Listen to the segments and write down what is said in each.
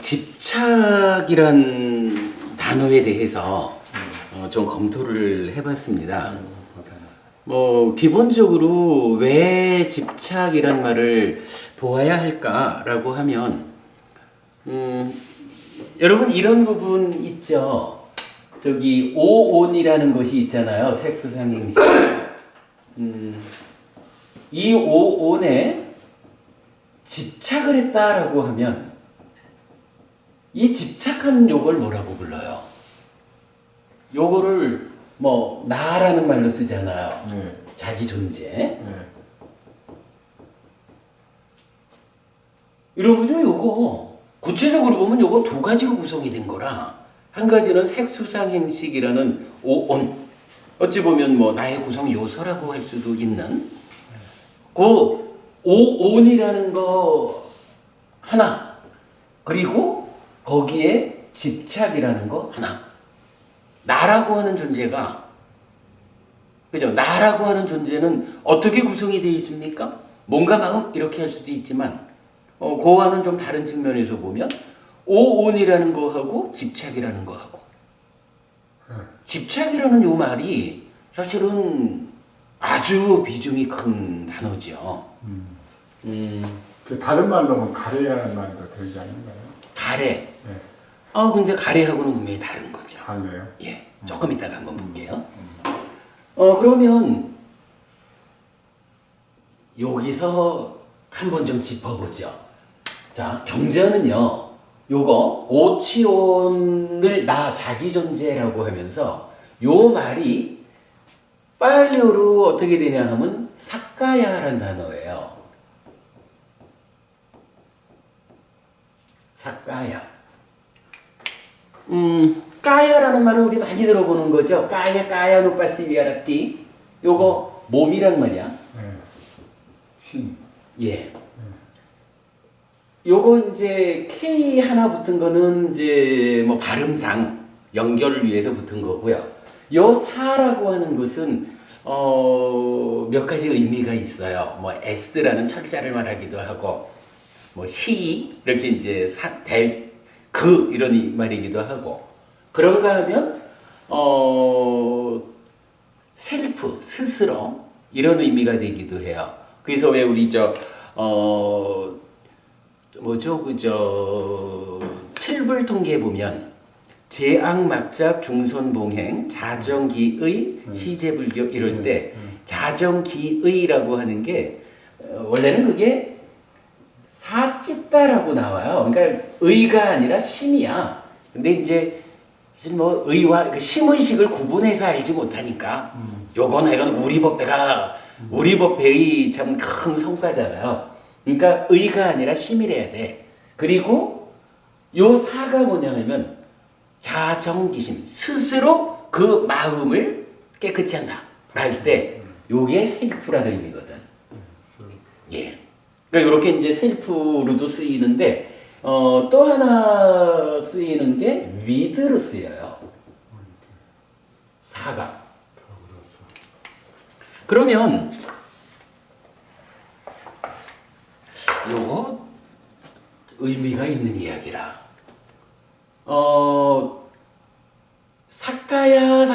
집착이란 단어에 대해서 좀 검토를 해봤습니다. 뭐 기본적으로 왜 집착이란 말을 보아야 할까라고 하면 여러분 이런 부분 있죠. 저기 오온이라는 것이 있잖아요. 색수상행식. 이 오온에 집착을 했다라고 하면 이 집착한 요걸 뭐라고 불러요? 요거를 뭐 나라는 말로 쓰잖아요. 자기 존재. 이러면요 요거 구체적으로 보면 요거 두 가지로 구성이 된 거라. 한 가지는 색수상행식이라는 오온. 어찌 보면 뭐 나의 구성 요소라고 할 수도 있는 그 오온이라는 거 하나. 그리고 거기에 집착이라는 거 하나. 나라고 하는 존재가, 그죠? 나라고 하는 존재는 어떻게 구성이 되어 있습니까? 몸과 마음 이렇게 할 수도 있지만 그와는 좀 다른 측면에서 보면 오온이라는 거하고 집착이라는 거하고 집착이라는 요 말이 사실은 아주 비중이 큰 단어죠. 그 다른 말로 하면 가래라는 말도 되지 않는가요? 가래. 네. 근데 가래하고는 분명히 다른 거죠. 달래요? 예. 조금 이따가 한번 볼게요. 그러면 여기서 한번 좀 짚어보죠. 자, 경전은요. 요거 오치온을 나 자기 존재라고 하면서 요 말이 빨리어로 어떻게 되냐 하면 사까야라는 단어예요. 사까야. 까야라는 말은 우리 많이 들어보는 거죠. 까야 누빠시비아라띠. 요거 몸이란 말이야. 네. 신. 예. 요거 이제 K 하나 붙은 거는 이제 뭐 발음상 연결을 위해서 붙은 거고요. 요 사라고 하는 것은 몇 가지 의미가 있어요. 뭐 S라는 철자를 말하기도 하고 뭐 히 이렇게 이제 그 이런 말이기도 하고 그런가 하면 셀프 스스로 이런 의미가 되기도 해요. 그래서 왜 우리 칠불통계에 보면 제악막잡 중손봉행 자정기의 시제불교 이럴 때 자정기의라고 하는 게 원래는 그게 사찌따라고 나와요. 그러니까 의가 아니라 심이야. 근데 이제 뭐 의와 그 심의식을 구분해서 알지 못하니까 요건 하여간 우리 법회의 참 큰 성과잖아요. 그러니까 의가 아니라 심이래야 돼. 그리고 요 사가 뭐냐 하면 자정기심 스스로 그 마음을 깨끗이 한다 할 때 요게 셀프라는 의미거든. 예. 그러니까 이렇게 이제 셀프로도 쓰이는데 또 하나 쓰이는 게 위드로 쓰여요. 사가. 그러면 요거 의미가 있는 이야기라. 사까야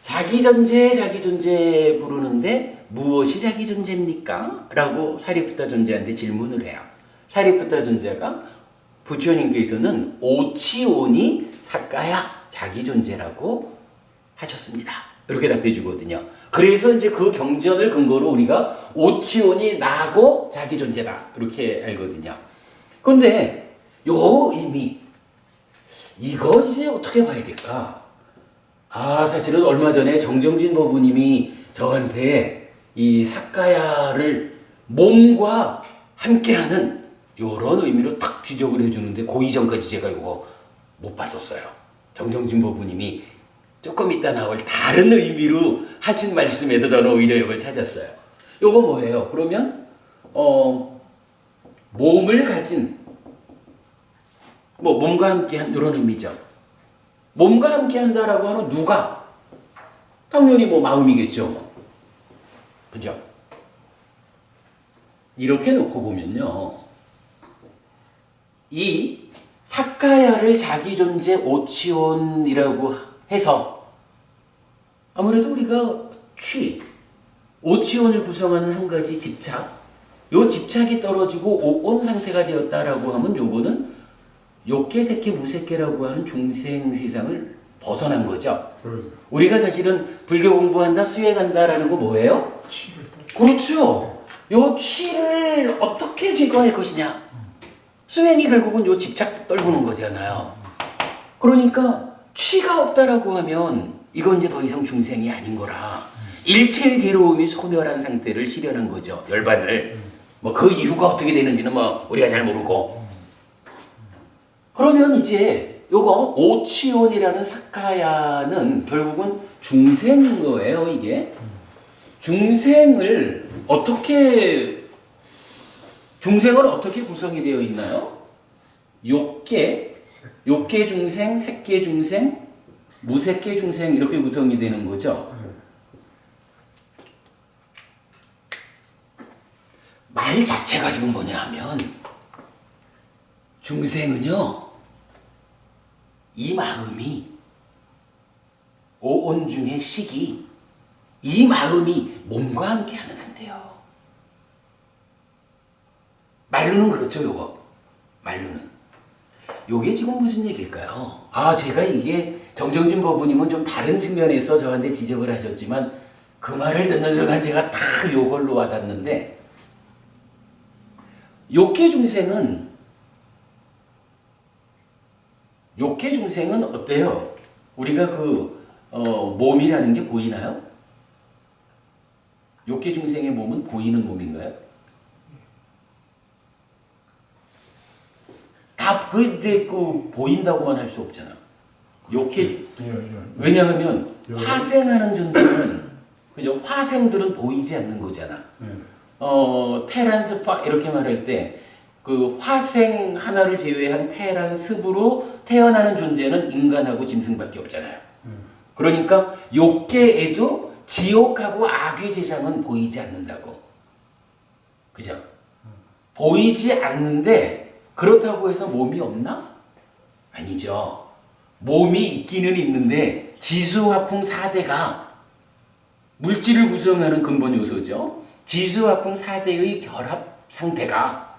자기 존재 부르는데 무엇이 자기 존재입니까? 라고 사리푸타 존재한테 질문을 해요. 사리푸타 존재가 부처님께서는 오치온이 사까야 자기 존재라고 하셨습니다. 이렇게 답해 주거든요. 그래서 이제 그 경전을 근거로 우리가 오치온이 나고 자기 존재다 이렇게 알거든요. 근데 요 의미 이것이 어떻게 봐야 될까? 사실은 얼마 전에 정정진 법부님이 저한테 이 사까야를 몸과 함께하는 요런 의미로 탁 지적을 해주는데 그 이전까지 제가 요거 못 봤었어요. 정정진 법부님이 조금 이따 나올 다른 의미로 하신 말씀에서 저는 오히려 이걸 찾았어요. 요거 뭐예요? 그러면 몸을 가진 뭐 몸과 함께한 이런 의미죠. 몸과 함께한다라고 하는 누가? 당연히 뭐 마음이겠죠. 그죠? 이렇게 놓고 보면요. 이 사카야를 자기 존재 오치온이라고 해서 아무래도 우리가 오치온을 구성하는 한 가지 집착, 요 집착이 떨어지고 오온 상태가 되었다라고 하면 요거는 욕계, 색계, 무색계라고 하는 중생 세상을 벗어난 거죠. 그러죠. 우리가 사실은 불교 공부한다, 수행한다라는 거 뭐예요? 치를 딱 그렇죠. 요 치를 어떻게 제거할 것이냐. 수행이 결국은 요 집착 떨구는 거잖아요. 그러니까 치가 없다라고 하면 이건 이제 더 이상 중생이 아닌 거라. 일체의 괴로움이 소멸한 상태를 실현한 거죠. 열반을. 뭐 그 이후가 어떻게 되는지는 뭐 우리가 잘 모르고. 그러면 이제 요거 오치온이라는 사카야는 결국은 중생인 거예요, 이게. 중생은 어떻게 구성이 되어 있나요? 욕계 중생, 색계 중생, 무색계 중생 이렇게 구성이 되는 거죠. 말 자체가 지금 뭐냐 하면 중생은요 이 마음이 오온 중의 식이 이 마음이 몸과 함께 하는 상태예요. 말로는 그렇죠, 요거. 말로는. 요게 지금 무슨 얘기일까요? 제가 이게 정정진 법부님은 좀 다른 측면에서 저한테 지적을 하셨지만 그 말을 듣는 순간 제가 다 요걸로 와닿는데 욕계 중생은 어때요? 우리가 몸이라는 게 보이나요? 욕계 중생의 몸은 보이는 몸인가요? 보인다고만 할 수 없잖아. 욕계. 왜냐하면 화생하는 존재는 그죠? 화생들은 보이지 않는 거잖아. 테란 스파 이렇게 말할 때 그 화생 하나를 제외한 테란 습으로 태어나는 존재는 인간하고 짐승밖에 없잖아요. 그러니까 욕계에도 지옥하고 악의 세상은 보이지 않는다고. 그죠? 보이지 않는데 그렇다고 해서 몸이 없나? 아니죠. 몸이 있기는 있는데 지수화풍 4대가 물질을 구성하는 근본 요소죠. 지수화풍 4대의 결합 상태가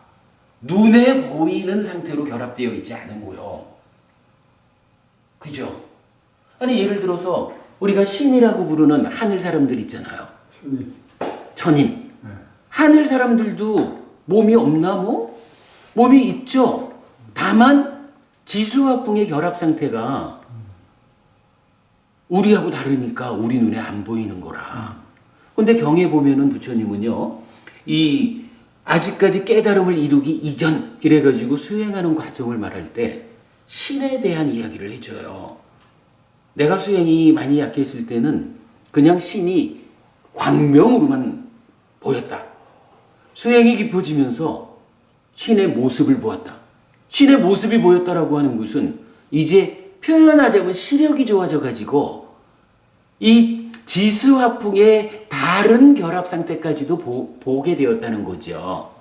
눈에 보이는 상태로 결합되어 있지 않은 거요. 그죠? 아니 예를 들어서 우리가 신이라고 부르는 하늘 사람들 있잖아요. 천인. 하늘 사람들도 몸이 없나 뭐? 몸이 있죠. 다만 지수화풍의 결합 상태가 우리하고 다르니까 우리 눈에 안 보이는 거라. 근데 경에 보면은 부처님은요, 이 아직까지 깨달음을 이루기 이전 이래가지고 수행하는 과정을 말할 때 신에 대한 이야기를 해줘요. 내가 수행이 많이 약했을 때는 그냥 신이 광명으로만 보였다. 수행이 깊어지면서 신의 모습을 보았다. 신의 모습이 보였다라고 하는 것은 이제 표현하자면 시력이 좋아져 가지고 이 지수화풍의 다른 결합 상태까지도 보게 되었다는 거죠.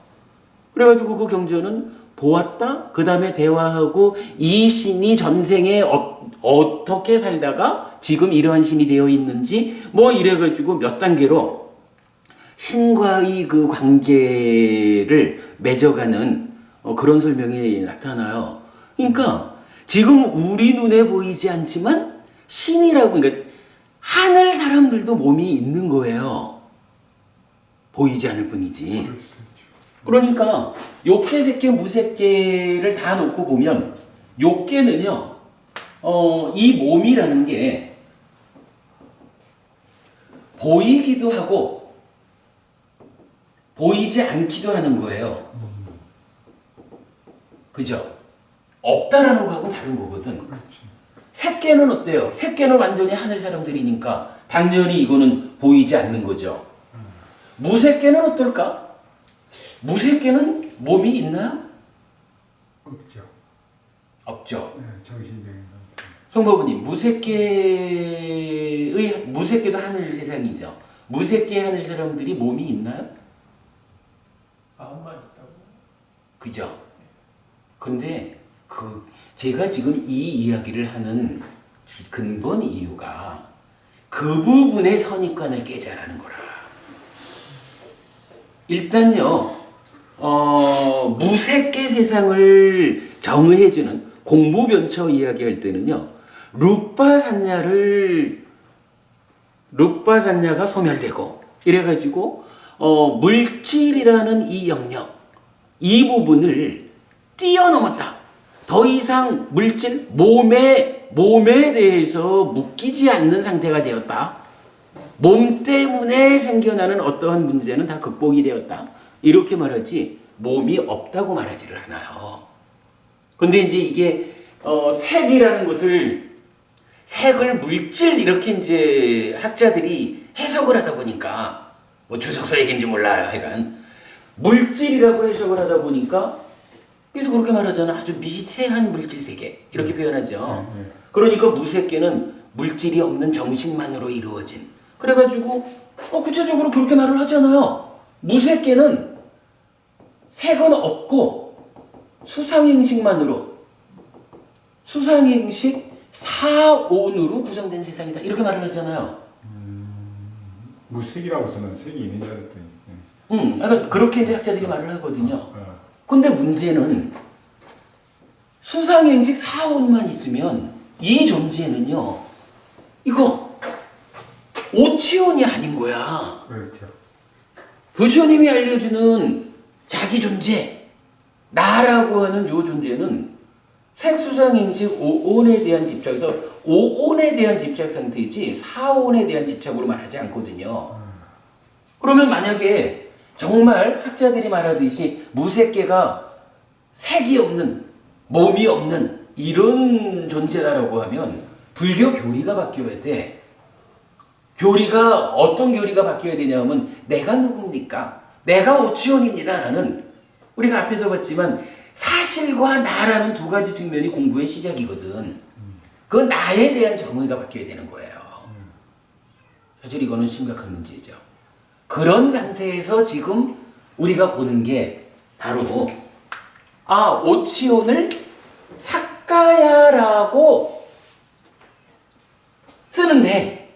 그래가지고 그 경전은 보았다. 그 다음에 대화하고 이 신이 전생에 어떻게 살다가 지금 이러한 신이 되어 있는지 뭐 이래가지고 몇 단계로 신과의 그 관계를 맺어가는 그런 설명이 나타나요. 그러니까 지금 우리 눈에 보이지 않지만 신이라고, 그러니까 하늘 사람들도 몸이 있는 거예요. 보이지 않을 뿐이지. 그러니까 욕계, 색계, 무색계를 다 놓고 보면 욕계는요, 이 몸이라는 게 보이기도 하고 보이지 않기도 하는 거예요. 그죠? 없다라는 거하고 다른 거거든. 색계는 어때요? 색계는 완전히 하늘 사람들이니까 당연히 이거는 보이지 않는 거죠. 무색계는 어떨까? 무색계는 몸이 있나요? 없죠. 없죠. 네, 정신적인. 송법우님, 무색계도 하늘 세상이죠. 무색계 하늘 사람들이 몸이 있나요? 마음만 있다고. 그죠? 근데 제가 지금 이 이야기를 하는 근본 이유가 그 부분의 선입관을 깨자라는 거라. 일단요, 무색계 세상을 정의해주는 공부변처 이야기할 때는요, 룩바산야가 소멸되고 이래가지고 물질이라는 이 영역, 이 부분을 뛰어넘었다. 더 이상 물질, 몸에 대해서 묶이지 않는 상태가 되었다. 몸 때문에 생겨나는 어떠한 문제는 다 극복이 되었다. 이렇게 말하지 몸이 없다고 말하지를 않아요. 근데 이제 이게 색이라는 것을 색을 물질 이렇게 이제 학자들이 해석을 하다 보니까 뭐 주석서 얘기인지 몰라요. 하여간 물질이라고 해석을 하다 보니까 그래서 그렇게 말하잖아. 아주 미세한 물질 세계 이렇게 표현하죠. 그러니까 무색계는 물질이 없는 정신만으로 이루어진. 그래가지고 구체적으로 그렇게 말을 하잖아요. 무색계는 색은 없고 수상행식만으로 수상행식 사온으로 구성된 세상이다. 이렇게 말을 하잖아요. 무색이라고 쓰는 색이 있는 줄 알았더니. 그러니까 그렇게 이제 학자들이 말을 하거든요. 근데 문제는 수상행식 사온만 있으면 이 존재는요, 이거 오치온이 아닌 거야. 그렇죠. 부처님이 알려주는 자기 존재, 나라고 하는 요 존재는 색수상행식 오온에 대한 집착에서 오온에 대한 집착 상태이지 사온에 대한 집착으로 말하지 않거든요. 그러면 만약에 정말 학자들이 말하듯이 무색계가 색이 없는, 몸이 없는 이런 존재다라고 하면 불교 교리가 바뀌어야 돼. 교리가 어떤 교리가 바뀌어야 되냐면 내가 누굽니까? 내가 오치온입니다 라는, 우리가 앞에서 봤지만 사실과 나라는 두 가지 측면이 공부의 시작이거든. 그 나에 대한 정의가 바뀌어야 되는 거예요. 사실 이거는 심각한 문제죠. 그런 상태에서 지금 우리가 보는 게 바로 오치온을 사카야라고 쓰는데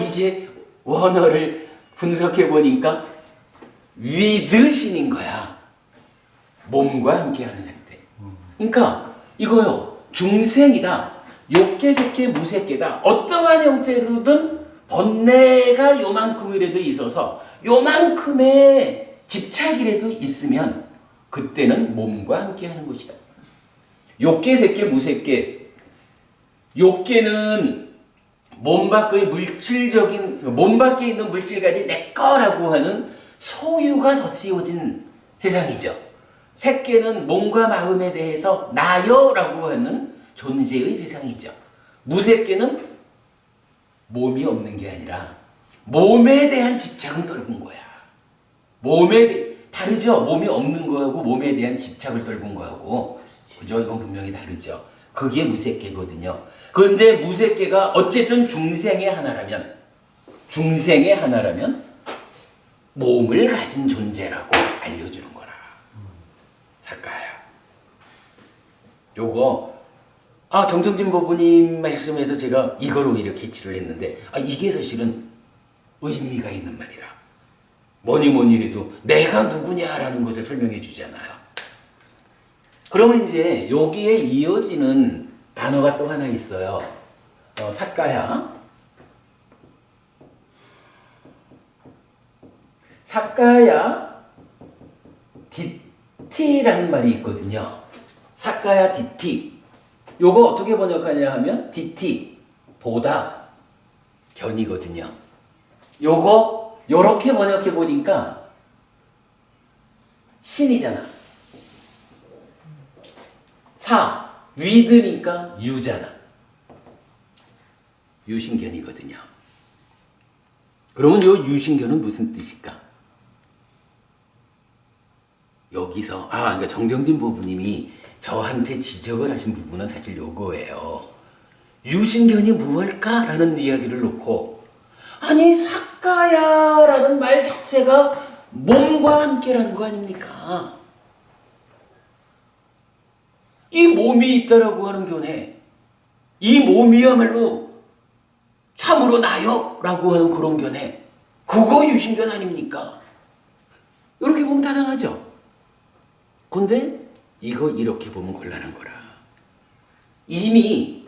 이게 원어를 분석해 보니까 위드신인 거야. 몸과 함께하는 상태. 그러니까 이거요, 중생이다. 욕계색계 무색계다. 어떠한 형태로든 번뇌가 요만큼이라도 있어서 요만큼의 집착이라도 있으면 그때는 몸과 함께하는 것이다. 욕계색계 무색계. 욕계는 몸 밖의 물질적인, 몸 밖에 있는 물질까지 내 거라고 하는 소유가 덧씌워진 세상이죠. 색계는 몸과 마음에 대해서 나요라고 하는 존재의 세상이죠. 무색계는 몸이 없는 게 아니라 몸에 대한 집착은 떨군 거야. 다르죠? 몸이 없는 거하고 몸에 대한 집착을 떨군 거하고. 그죠? 이건 분명히 다르죠. 그게 무색계거든요. 그런데 무색계가 어쨌든 중생의 하나라면 몸을 가진 존재라고 알려주는 거라. 사카야. 요거 정정진 법부님 말씀에서 제가 이걸 오히려 캐치를 했는데 이게 사실은 의미가 있는 말이라. 뭐니 해도 내가 누구냐라는 것을 설명해 주잖아요. 그러면 이제 여기에 이어지는 단어가 또 하나 있어요. 사카야. 사카야 디티라는 말이 있거든요. 사카야 디티. 요거 어떻게 번역하냐 하면 디티, 보다, 견이거든요. 요거 요렇게 번역해 보니까 신이잖아. 위드니까 유잖아. 유신견이거든요. 그러면 요 유신견은 무슨 뜻일까? 여기서 그러니까 정정진 법부님이 저한테 지적을 하신 부분은 사실 요거예요. 유신견이 무엇일까라는 이야기를 놓고 사카야라는 말 자체가 몸과 함께라는 거 아닙니까? 이 몸이 있다라고 하는 견해, 이 몸이야말로 참으로 나요 라고 하는 그런 견해, 그거 유신견 아닙니까? 이렇게 보면 타당하죠. 근데 이거 이렇게 보면 곤란한 거라. 이미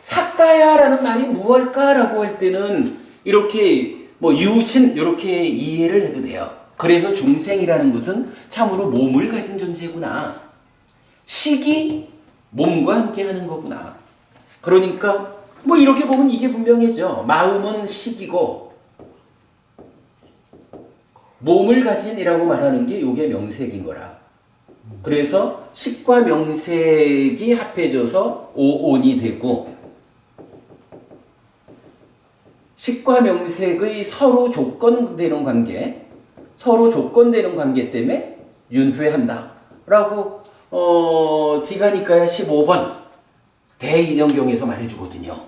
삭가야라는 말이 무엇일까라고 할 때는 이렇게 뭐 유신 이렇게 이해를 해도 돼요. 그래서 중생이라는 것은 참으로 몸을 가진 존재구나. 식이 몸과 함께 하는 거구나. 그러니까 뭐 이렇게 보면 이게 분명해져. 마음은 식이고 몸을 가진이라고 말하는 게 이게 명색인 거라. 그래서 식과 명색이 합해져서 오온이 되고, 식과 명색의 서로 조건되는 관계, 서로 조건되는 관계 때문에 윤회한다 라고 디가니까야 15번 대인연경에서 말해주거든요.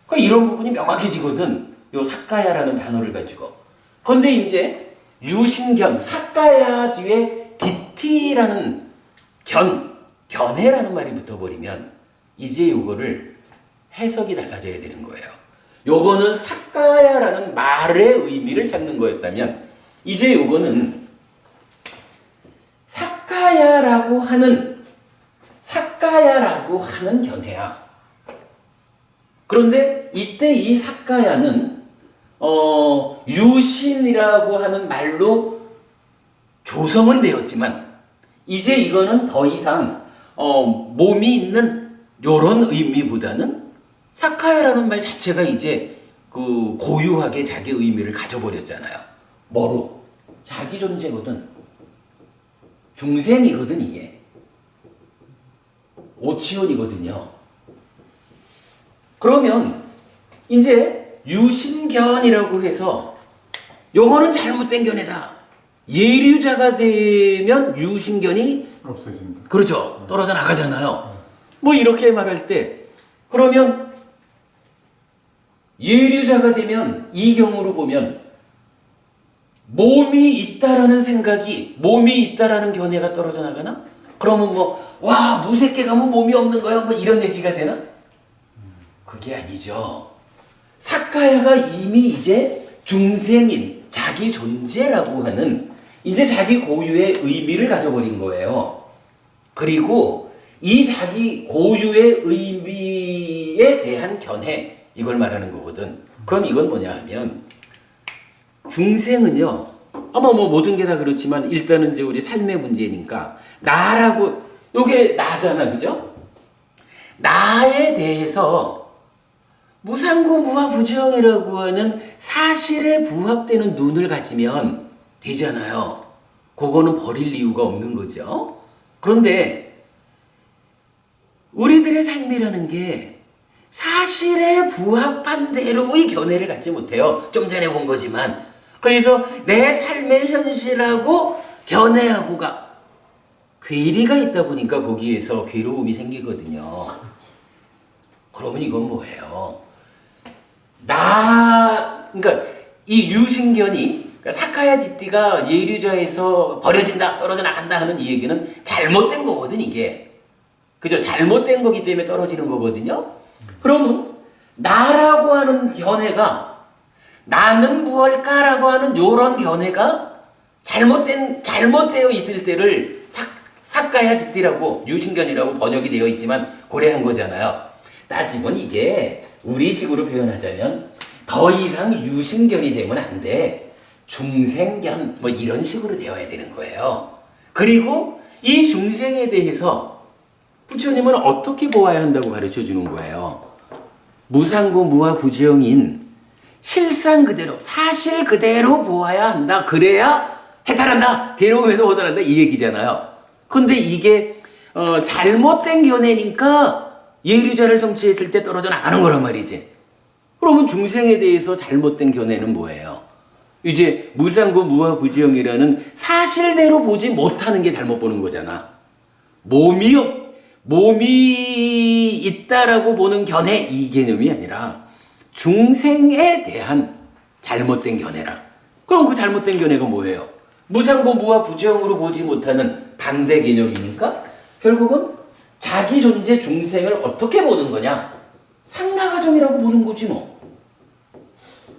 그러니까 이런 부분이 명확해지거든, 요 삭가야라는 단어를 가지고. 그런데 이제 유신견, 삭가야 뒤에 디티라는 견해라는 말이 붙어버리면 이제 요거를 해석이 달라져야 되는 거예요. 요거는 삭가야라는 말의 의미를 찾는 거였다면 이제 요거는 삭가야라고 하는 견해야. 그런데 이때 이 삭가야는 유신이라고 하는 말로 조성은 되었지만 이제 이거는 더 이상 몸이 있는 요런 의미보다는 삭가야라는 말 자체가 이제 그 고유하게 자기 의미를 가져버렸잖아요. 뭐로? 자기 존재거든. 중생이거든 이게. 오치원이거든요. 그러면 이제 유신견이라고 해서 요거는 잘못된 견해다. 예류자가 되면 유신견이 없어진다. 그렇죠. 떨어져 나가잖아요. 뭐 이렇게 말할 때 그러면 예류자가 되면 이 경우로 보면 몸이 있다라는 생각이, 몸이 있다라는 견해가 떨어져 나가나? 그러면 와 무색해 가면 몸이 없는 거야 뭐 이런 얘기가 되나? 그게 아니죠. 삭가야가 이미 이제 중생인 자기 존재라고 하는 이제 자기 고유의 의미를 가져버린 거예요. 그리고 이 자기 고유의 의미에 대한 견해, 이걸 말하는 거거든. 그럼 이건 뭐냐 하면 중생은요, 아마 뭐 모든 게 다 그렇지만 일단은 이제 우리 삶의 문제니까 나라고, 요게 나잖아, 그죠? 나에 대해서 무상고 무아부정이라고 하는 사실에 부합되는 눈을 가지면 되잖아요. 그거는 버릴 이유가 없는 거죠. 그런데 우리들의 삶이라는 게 사실에 부합한 대로의 견해를 갖지 못해요. 좀 전에 본 거지만. 그래서 내 삶의 현실하고 견해하고가 괴리가 있다 보니까 거기에서 괴로움이 생기거든요. 그러면 이건 뭐예요? 그러니까 이 유신견이, 그러니까 사카야 디띠가 예류자에서 버려진다, 떨어져 나간다 하는 이 얘기는 잘못된 거거든, 이게. 그죠? 잘못된 거기 때문에 떨어지는 거거든요. 그러면 나라고 하는 견해가, 나는 무엇일까라고 하는 요런 견해가 잘못되어 있을 때를 삭가야 디띠라고, 유신견이라고 번역이 되어 있지만 고려한 거잖아요. 따지면 이게 우리식으로 표현하자면 더 이상 유신견이 되면 안 돼. 중생견 뭐 이런 식으로 되어야 되는 거예요. 그리고 이 중생에 대해서 부처님은 어떻게 보아야 한다고 가르쳐 주는 거예요. 무상고 무아부정인 실상 그대로, 사실 그대로 보아야 한다. 그래야 해탈한다. 괴로움에서 호달한다. 이 얘기잖아요. 근데 이게 잘못된 견해니까 예류자를 성취했을 때 떨어져 나가는 거란 말이지. 그러면 중생에 대해서 잘못된 견해는 뭐예요? 이제 무상고 무아부지영이라는 사실대로 보지 못하는 게 잘못 보는 거잖아. 몸이 있다라고 보는 견해, 이 개념이 아니라 중생에 대한 잘못된 견해라. 그럼 그 잘못된 견해가 뭐예요? 무상고 무아부지영으로 보지 못하는 반대 개념이니까 결국은 자기 존재 중생을 어떻게 보는 거냐? 상나가정이라고 보는 거지 뭐.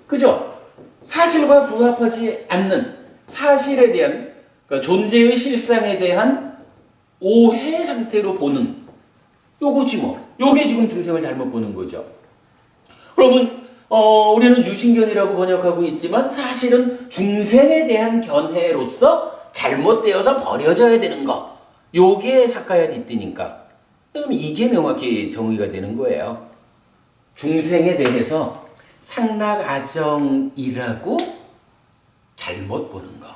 그죠? 사실과 부합하지 않는 사실에 대한, 그러니까 존재의 실상에 대한 오해 상태로 보는 요거지 뭐. 요게 지금 중생을 잘못 보는 거죠. 그러면 우리는 유신견이라고 번역하고 있지만 사실은 중생에 대한 견해로서 잘못되어서 버려져야 되는 거. 요게 사카야 뒷띠니까. 그럼 이게 명확히 정의가 되는 거예요. 중생에 대해서 상락아정이라고 잘못 보는 거.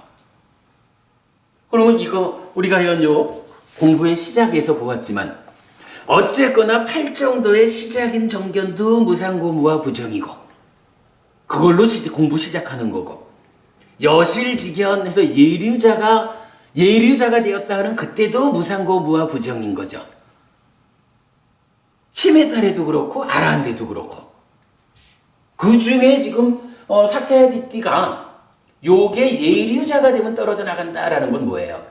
그러면 이거 우리가 요 공부의 시작에서 보았지만 어쨌거나 팔정도의 시작인 정견도 무상고무와 부정이고 그걸로 공부 시작하는 거고 여실직연해서 예류자가 되었다 하는 그때도 무상고무와 부정인 거죠. 시메탈에도 그렇고 아라한데도 그렇고 그 중에 지금 사카야 뒷띠가 요게 예류자가 되면 떨어져 나간다라는 건 뭐예요?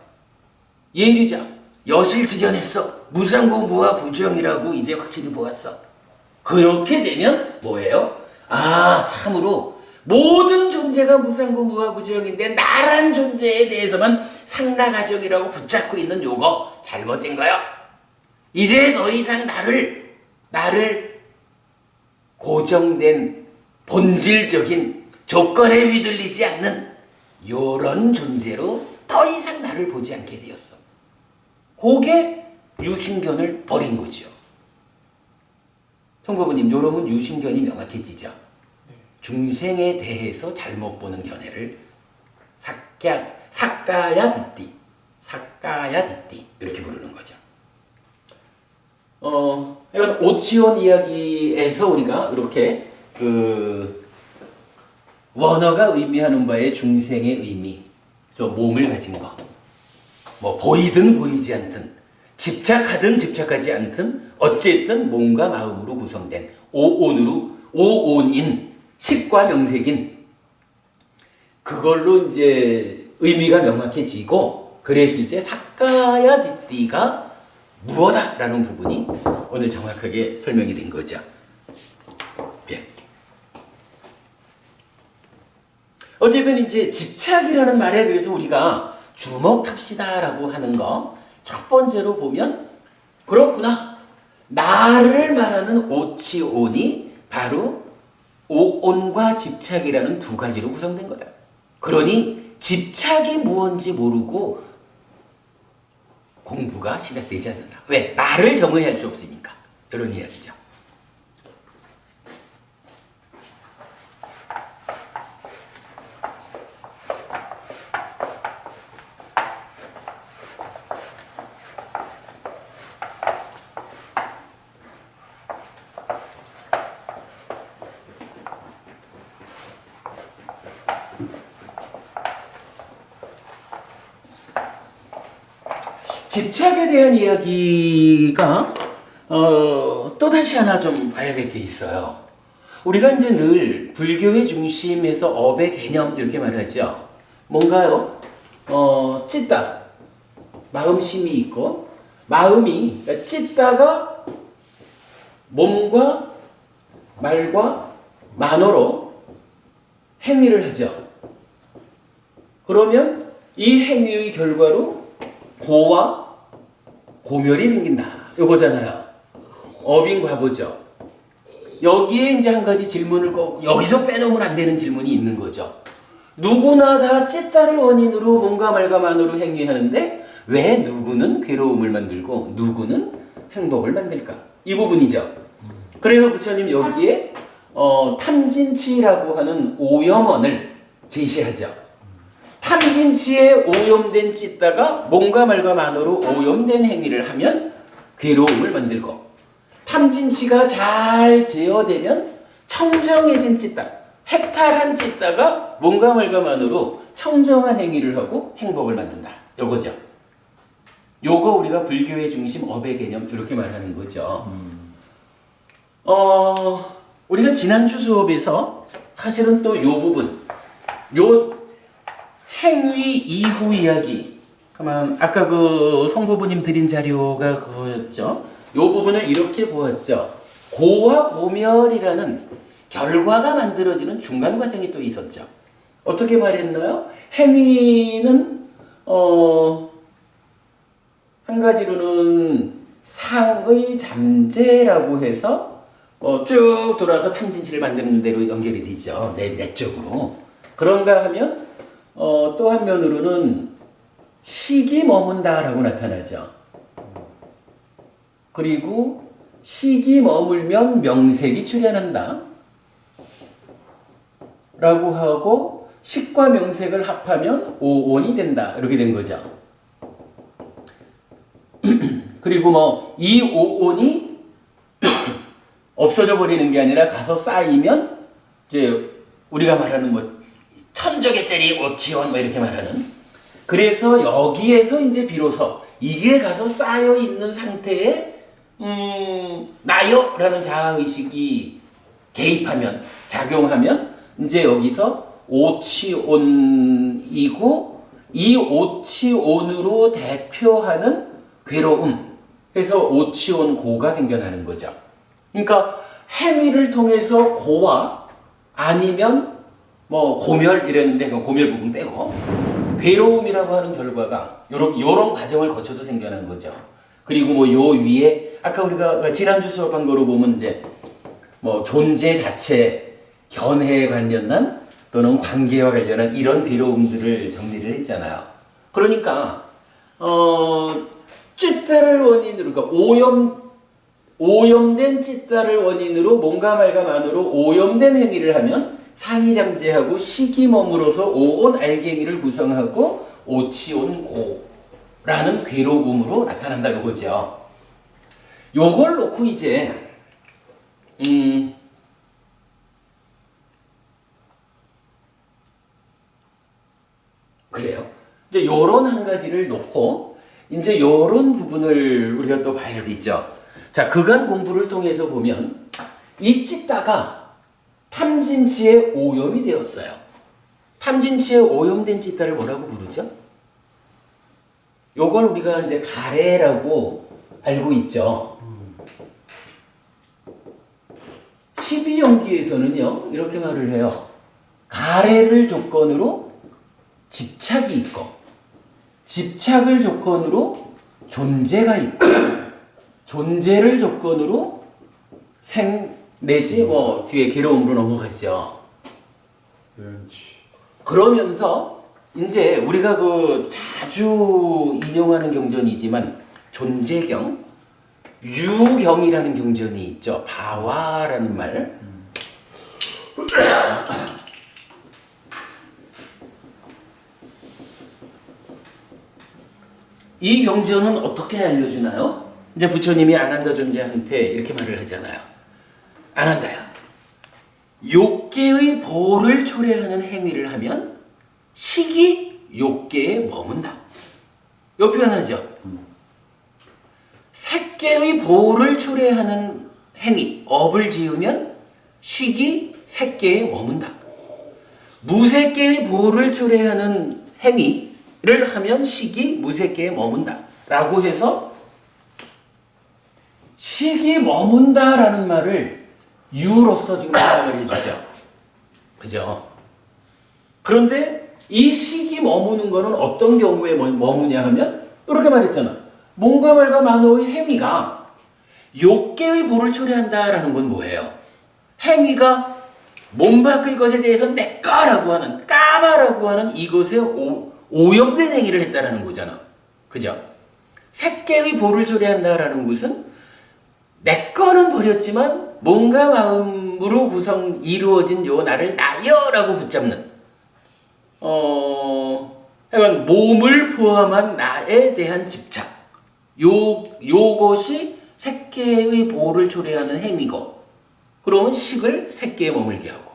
예류자 여실직연했어. 무상고무와 부정이라고 이제 확실히 보았어. 그렇게 되면 뭐예요? 아, 참으로 모든 존재가 무상고무와 부정인데 나란 존재에 대해서만 상락아정이라고 붙잡고 있는 요거 잘못된 거야. 이제 더 이상 나를 고정된 본질적인 조건에 휘둘리지 않는 요런 존재로 더 이상 나를 보지 않게 되었어. 그게 유신견을 버린 거지요. 성부모님, 요러면 유신견이 명확해지죠. 중생에 대해서 잘못 보는 견해를 사카야 뒷띠 이렇게 부르는 거죠. 이건 오치원 이야기에서 우리가 이렇게 원어가 의미하는 바의 중생의 의미, 그래서 몸을 가진 거, 뭐 보이든 보이지 않든, 집착하든 집착하지 않든, 어쨌든 몸과 마음으로 구성된 오온인 식과 명색인 그걸로 이제 의미가 명확해지고 그랬을 때 사카야 뒷띠가 무엇다라는 부분이 오늘 정확하게 설명이 된 거죠. 예. 어쨌든 이제 집착이라는 말에 그래서 우리가 주목합시다라고 하는 거 첫 번째로 보면 그렇구나. 나를 말하는 오치온이 바로 오온과 집착이라는 두 가지로 구성된 거다. 그러니 집착이 무언지 모르고 공부가 시작되지 않는다. 왜? 나를 정의할 수 없으니까. 이런 이야기죠. 집착에 대한 이야기가 또다시 하나 좀 봐야 될 게 있어요. 우리가 이제 늘 불교의 중심에서 업의 개념 이렇게 말하죠. 뭔가요? 찢다. 마음심이 있고 마음이 그러니까 찢다가 몸과 말과 만어로 행위를 하죠. 그러면 이 행위의 결과로 고와 고멸이 생긴다. 요거잖아요. 업인 과보죠. 여기에 이제 한 가지 질문을 꼭 여기서 빼놓으면 안 되는 질문이 있는 거죠. 누구나 다 찢다를 원인으로 몸과 말과 만으로 행위하는데 왜 누구는 괴로움을 만들고 누구는 행복을 만들까? 이 부분이죠. 그래서 부처님 여기에 탐진치라고 하는 오염원을 제시하죠. 탐진치에 오염된 찢다가 몸과 말과 만으로 오염된 행위를 하면 괴로움을 만들고 탐진치가 잘 제어되면 청정해진 찢다, 해탈한 찢다가 몸과 말과 만으로 청정한 행위를 하고 행복을 만든다. 요거죠. 요거 우리가 불교의 중심 업의 개념 이렇게 말하는 거죠. 우리가 지난주 수업에서 사실은 또 요 부분, 요 행위 이후 이야기. 그러면 아까 그 성부부님 드린 자료가 그거였죠. 요 부분을 이렇게 보았죠. 고와 고멸이라는 결과가 만들어지는 중간 과정이 또 있었죠. 어떻게 말했나요? 행위는 한 가지로는 상의 잠재라고 해서 쭉 돌아서 탐진치를 만드는 대로 연결이 되죠. 내적으로. 그런가 하면 또 한면으로는 식이 머문다라고 나타나죠. 그리고 식이 머물면 명색이 출현한다 라고 하고 식과 명색을 합하면 오온이 된다 이렇게 된 거죠. 그리고 뭐 이 오온이 없어져 버리는 게 아니라 가서 쌓이면 이제 우리가 말하는 뭐 천적의짜리 오치원 뭐 이렇게 말하는, 그래서 여기에서 이제 비로소 이게 가서 쌓여 있는 상태에 나요라는 자아의식이 개입하면 작용하면 이제 여기서 오치온이고 이 오치온으로 대표하는 괴로움 해서 오치온고가 생겨나는 거죠. 그러니까 행위를 통해서 고와 아니면 뭐 고멸 이랬는데 그 고멸 부분 빼고 괴로움이라고 하는 결과가 요런 과정을 거쳐서 생겨난 거죠. 그리고 뭐 요 위에 아까 우리가 지난주 수업한 거로 보면 이제 뭐 존재 자체, 견해에 관련한 또는 관계와 관련한 이런 괴로움들을 정리를 했잖아요. 그러니까 찌따를 원인으로, 그러니까 오염된 찌따를 원인으로 몸과 말과 만으로 오염된 행위를 하면 상이잠재하고 식이 머물어서 오온 알갱이를 구성하고 오치온고라는 괴로움으로 나타난다 이거죠. 요걸 놓고 이제 그래요. 이제 요런 한 가지를 놓고 이제 요런 부분을 우리가 또 봐야 되죠. 자, 그간 공부를 통해서 보면 이 찌따가 탐진치에 오염이 되었어요. 탐진치에 오염된 찌따를 뭐라고 부르죠? 요걸 우리가 이제 가래라고 알고 있죠. 12연기에서는요, 이렇게 말을 해요. 가래를 조건으로 집착이 있고, 집착을 조건으로 존재가 있고, 존재를 조건으로 내지 뭐 뒤에 괴로움으로 넘어가죠. 그러면서 이제 우리가 그 자주 인용하는 경전이지만 존재경, 유경이라는 경전이 있죠. 바와라는 말. 이 경전은 어떻게 알려주나요? 이제 부처님이 아난다 존재한테 이렇게 말을 하잖아요. 아난다야, 욕계의 보를 초래하는 행위를 하면 식이 욕계에 머문다. 요 표현하죠. 색계의 보를 초래하는 행위, 업을 지으면 식이 색계에 머문다. 무색계의 보를 초래하는 행위를 하면 식이 무색계에 머문다. 라고 해서 식이 머문다라는 말을 유로서 지금 해석을 해주죠. 그죠? 그런데 이 식이 머무는 거는 어떤 경우에 머무냐 하면 이렇게 말했잖아. 몸과 말과 만호의 행위가 욕계의 보를 초래한다라는 건 뭐예요? 행위가 몸 밖의 것에 대해서 내꺼라고 하는, 까바라고 하는 이것에 오염된 행위를 했다라는 거잖아. 그죠? 색계의 보를 초래한다라는 것은 내 거는 버렸지만 몸과 마음으로 이루어진 요 나를 나여라고 붙잡는 하여간 몸을 포함한 나에 대한 집착, 요것이 색계의 보를 초래하는 행위고, 그러면 식을 색계에 머물게 하고,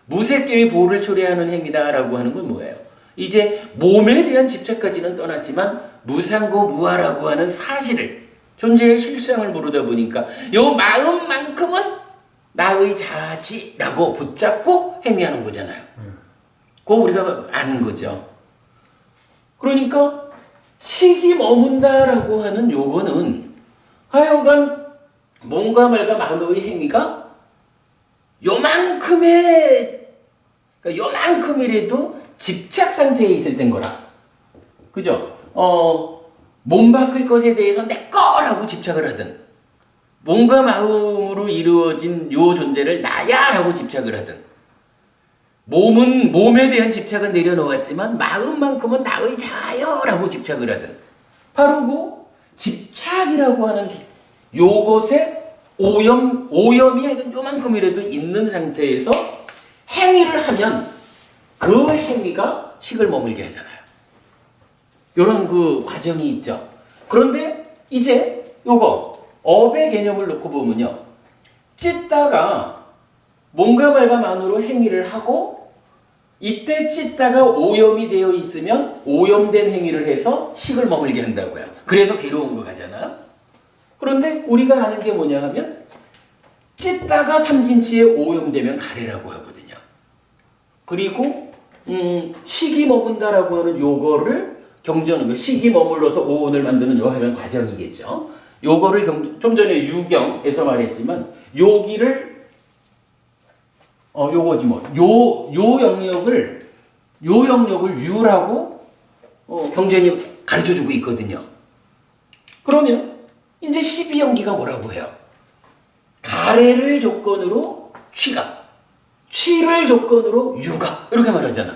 무색계의 보를 초래하는 행위다라고 하는 건 뭐예요? 이제 몸에 대한 집착까지는 떠났지만 무상고 무아라고 하는 사실을, 존재의 실상을 모르다 보니까 요 마음만큼은 나의 자아지라고 붙잡고 행위하는 거잖아요. 그거 우리가 아는 거죠. 그러니까 식이 머문다라고 하는 요거는 하여간 몸과 말과 만호의 행위가 요만큼이라도 집착 상태에 있을 땐 거라. 그죠? 몸 밖의 것에 대해서 내 거라고 집착을 하든, 몸과 마음으로 이루어진 요 존재를 나야라고 집착을 하든, 몸에 대한 집착은 내려놓았지만 마음만큼은 나의 자여라고 집착을 하든, 바로 그 집착이라고 하는 요것에 오염이 요만큼이라도 있는 상태에서 행위를 하면 그 행위가 식을 머물게 하잖아요. 요런 그 과정이 있죠. 그런데 이제 요거 업의 개념을 놓고 보면요. 찢다가 몸과 말과 만으로 행위를 하고, 이때 찢다가 오염이 되어 있으면 오염된 행위를 해서 식을 머물게 한다고요. 그래서 괴로움으로 가잖아요. 그런데 우리가 아는 게 뭐냐 하면 찢다가 탐진치에 오염되면 가래라고 하거든요. 그리고 식이 머문다라고 하는 요거를 경전은 그 식이 머물러서 오온을 만드는 요 하면 과정이겠죠. 요거를 좀 전에 유경에서 말했지만 요기를 요거지 뭐. 요 영역을 유라고 경전이 가르쳐 주고 있거든요. 그러면 이제 12연기가 뭐라고 해요? 가래를 조건으로 취를 조건으로 유가, 이렇게 말하잖아.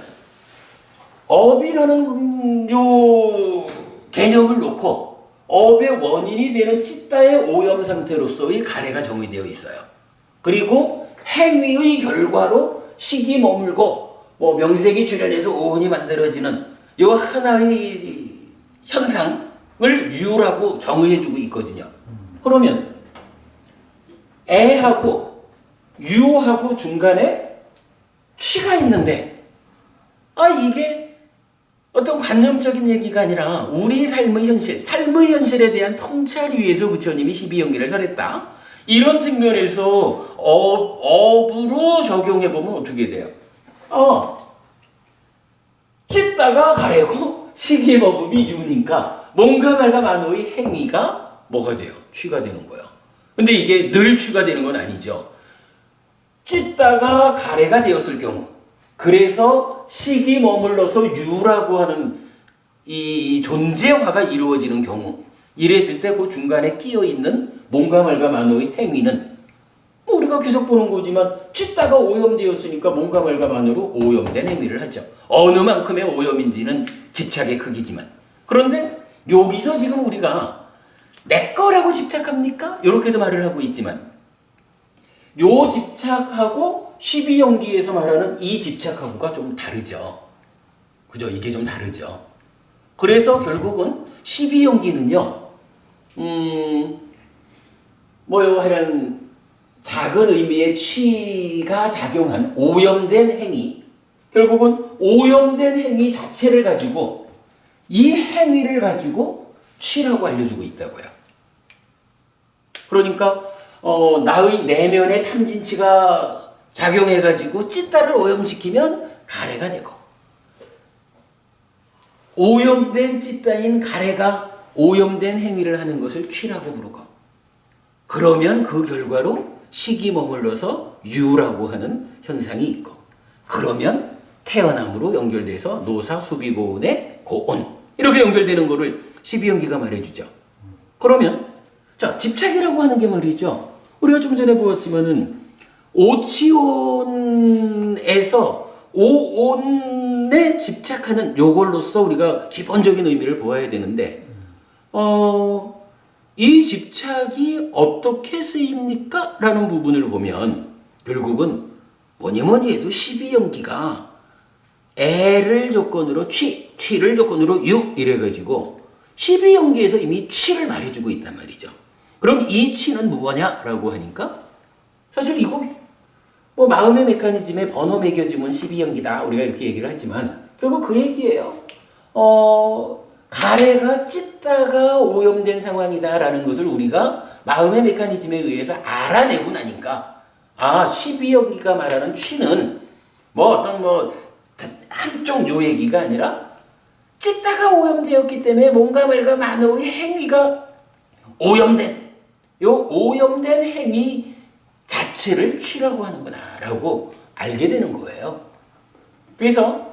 업이라는 요 개념을 놓고 업의 원인이 되는 찢다의 오염 상태로서의 가래가 정의되어 있어요. 그리고 행위의 결과로 식이 머물고 뭐 명색이 출현해서 오온이 만들어지는 요 하나의 현상을 유라고 정의해주고 있거든요. 그러면 애하고 유하고 중간에 취가 있는데, 이게 어떤 관념적인 얘기가 아니라 우리 삶의 현실에 대한 통찰을 위해서 부처님이 12연기를 설했다. 이런 측면에서 업으로 적용해보면 어떻게 돼요? 찢다가 가래고 식이 머금이 유니까 몸과 말과 만호의 행위가 뭐가 돼요? 취가 되는 거예요. 근데 이게 늘 취가 되는 건 아니죠. 찢다가 가래가 되었을 경우, 그래서 식이 머물러서 유라고 하는 이 존재화가 이루어지는 경우, 이랬을 때 그 중간에 끼어 있는 몸과 말과 만호의 행위는 뭐 우리가 계속 보는 거지만 찢다가 오염되었으니까 몸과 말과 만으로 오염된 행위를 하죠. 어느 만큼의 오염인지는 집착의 크기지만. 그런데 여기서 지금 우리가 내 거라고 집착합니까? 이렇게도 말을 하고 있지만, 요 집착하고 12연기에서 말하는 이 집착하고가 좀 다르죠. 그죠? 이게 좀 다르죠. 그래서 결국은 12연기는요, 하여간 작은 의미의 취가 작용한 오염된 행위, 결국은 오염된 행위 자체를 가지고 이 행위를 가지고 취라고 알려주고 있다고요. 그러니까 나의 내면의 탐진치가 작용해가지고 찢다를 오염시키면 가래가 되고, 오염된 찢다인 가래가 오염된 행위를 하는 것을 취라고 부르고, 그러면 그 결과로 식이 머물러서 유라고 하는 현상이 있고, 그러면 태어남으로 연결돼서 노사 수비고온의 고온, 이렇게 연결되는 거를 12연기가 말해주죠. 그러면 자, 집착이라고 하는 게 말이죠, 우리가 좀 전에 보았지만은 오치온에서 오온에 집착하는 요걸로서 우리가 기본적인 의미를 보아야 되는데, 이 집착이 어떻게 쓰입니까? 라는 부분을 보면 결국은 뭐니 해도 12연기가 애를 조건으로 취를 조건으로 유, 이래가지고 12연기에서 이미 취를 말해주고 있단 말이죠. 그럼 이 취는 무엇냐라고 하니까, 사실 이거 뭐 마음의 메커니즘에 번호 매겨지면 12연기다, 우리가 이렇게 얘기를 하지만 결국 그 얘기예요. 가래가 찢다가 오염된 상황이다라는 것을 우리가 마음의 메커니즘에 의해서 알아내고 나니까, 12연기가 말하는 취는 한쪽 요 얘기가 아니라 찢다가 오염되었기 때문에 몸과 말과 만호의 행위가 오염된 요 오염된 행위 자체를 취라고 하는구나라고 알게 되는 거예요. 그래서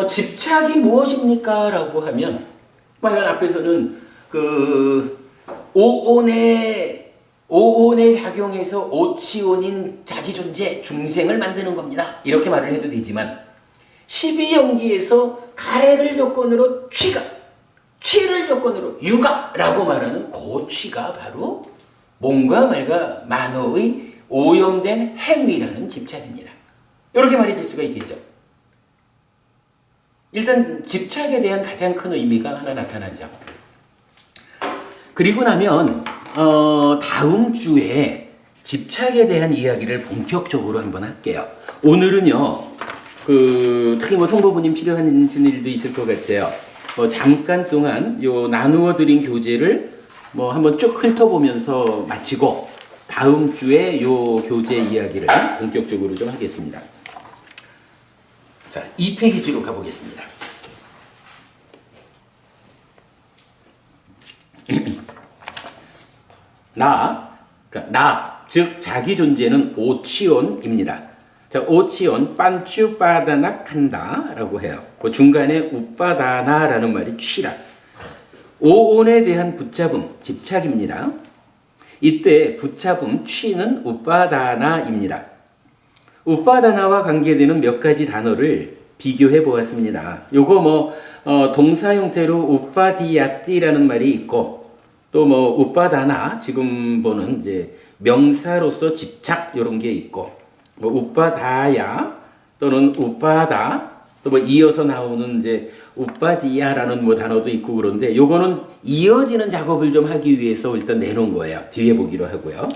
집착이 무엇입니까? 라고 하면 과연 앞에서는 그 오온에 작용해서 오치온인 자기 존재 중생을 만드는 겁니다. 이렇게 말을 해도 되지만 12연기에서 가래를 조건으로 취를 조건으로 유가라고 말하는 그 취가 바로 몸과 말과 만호의 오염된 행위라는 집착입니다. 이렇게 말해줄 수가 있겠죠. 일단 집착에 대한 가장 큰 의미가 하나 나타나죠. 그리고 나면 다음 주에 집착에 대한 이야기를 본격적으로 한번 할게요. 오늘은요, 특히 뭐 성도부님 필요한 일도 있을 것 같아요. 잠깐 동안 요 나누어 드린 교재를 뭐 한번 쭉 훑어보면서 마치고 다음 주에 요 교재 이야기를 본격적으로 좀 하겠습니다. 자, 2페이지로 가보겠습니다. 즉 자기 존재는 오치온입니다. 자, 오치온 빤추파다나칸다라고 해요. 그 중간에 우파다나라는 말이 취라. 오온에 대한 붙잡음, 집착입니다. 이때 붙잡음, 취는 우파다나입니다. 우파다나와 관계되는 몇 가지 단어를 비교해 보았습니다. 요거 동사 형태로 우파디야띠라는 말이 있고, 또 우파다나, 지금 보는 이제 명사로서 집착, 요런 게 있고, 우파다야, 또는 우파다, 또 이어서 나오는 이제 우파디야라는 단어도 있고 그런데 요거는 이어지는 작업을 좀 하기 위해서 일단 내놓은 거예요. 뒤에 보기로 하고요.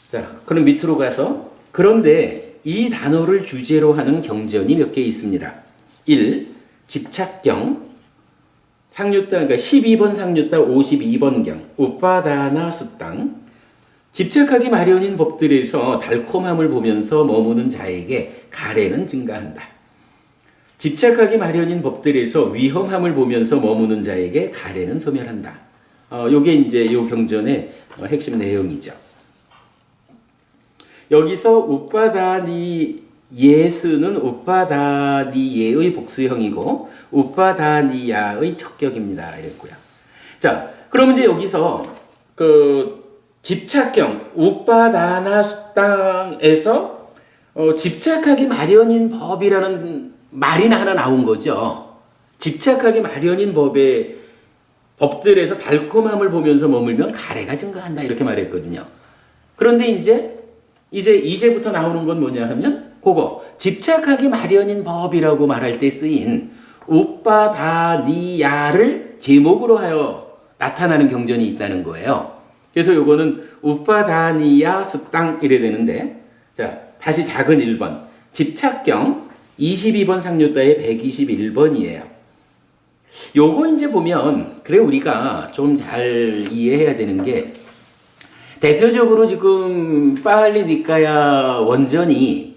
자, 그럼 밑으로 가서 그런데 이 단어를 주제로 하는 경전이 몇 개 있습니다. 1. 집착경 상류따, 그러니까 12번 상류따 52번 경 우파다나 수땅. 집착하기 마련인 법들에서 달콤함을 보면서 머무는 자에게 가래는 증가한다. 집착하기 마련인 법들에서 위험함을 보면서 머무는 자에게 가래는 소멸한다. 요게 이제 요 경전의 핵심 내용이죠. 여기서 우파다니 예스는 우파다니예의 복수형이고 우파다니야의 척격입니다. 이랬고요. 자, 그럼 이제 여기서 집착경 우파다나 수땅에서 집착하기 마련인 법이라는 말이 하나 나온 거죠. 집착하기 마련인 법들에서 달콤함을 보면서 머물면 가래가 증가한다 이렇게 말했거든요. 그런데 이제부터 나오는 건 뭐냐 하면 그거 집착하기 마련인 법이라고 말할 때 쓰인 우파다니야를 제목으로 하여 나타나는 경전이 있다는 거예요. 그래서 요거는 우파다니야 습당 이래 되는데, 자, 다시 작은 1번 집착경 22번 상류따의 121번이에요. 요거 이제 보면 그래 우리가 좀 잘 이해해야 되는 게 대표적으로 지금 빨리 니까야 원전이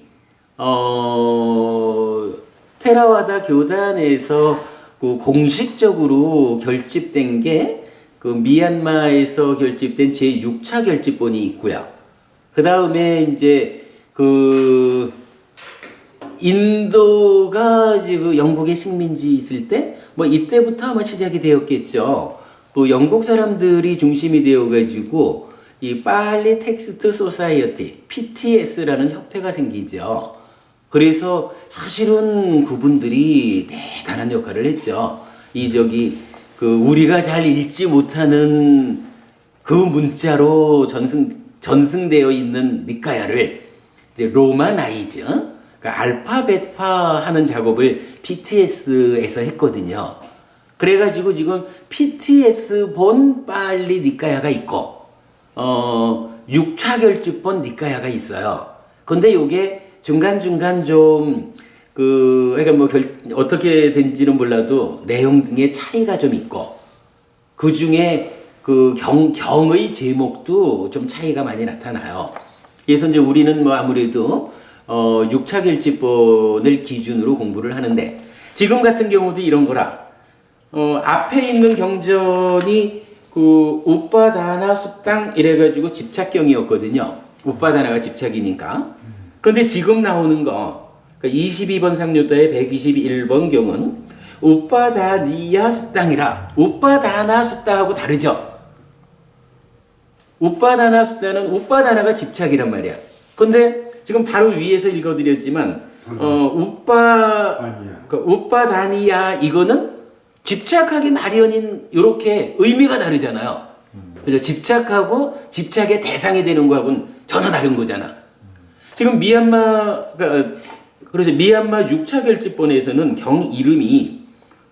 테라와다 교단에서 공식적으로 결집된 게 미얀마에서 결집된 제6차 결집본이 있고요. 그 다음에 이제 인도가 지금 영국의 식민지 있을 때 이때부터 아마 시작이 되었겠죠. 영국 사람들이 중심이 되어가지고 이 빨리 텍스트 소사이어티 PTS라는 협회가 생기죠. 그래서 사실은 그분들이 대단한 역할을 했죠. 우리가 잘 읽지 못하는 그 문자로 전승되어 있는 니까야를 이제 로마나이즈, 그러니까 알파벳화하는 작업을 PTS에서 했거든요. 그래가지고 지금 PTS 본 빨리 니까야가 있고, 6차 결집본 니까야가 있어요. 근데 요게 중간중간 좀, 그러니까 어떻게 된지는 몰라도 내용 등의 차이가 좀 있고, 그 중에 경의 제목도 좀 차이가 많이 나타나요. 그래서 이제 우리는 아무래도 6차 결집본을 기준으로 공부를 하는데, 지금 같은 경우도 이런 거라, 앞에 있는 경전이 그 우빠다나 숫당 이래가지고 집착경이었거든요. 우빠다나가 집착이니까. 근데 지금 나오는 거, 그러니까 22번 상류다의 121번 경은 우빠다니야 숫당이라. 우빠다나 숫다하고 다르죠. 우빠다나 숫다는 우빠다나가 집착이란 말이야. 근데 지금 바로 위에서 읽어드렸지만 우빠다니야 이거는 집착하기 마련인 이렇게 의미가 다르잖아요. 그죠? 집착하고 집착의 대상이 되는 거하고는 전혀 다른 거잖아. 지금 그래서 미얀마 6차 결집본에서는 경 이름이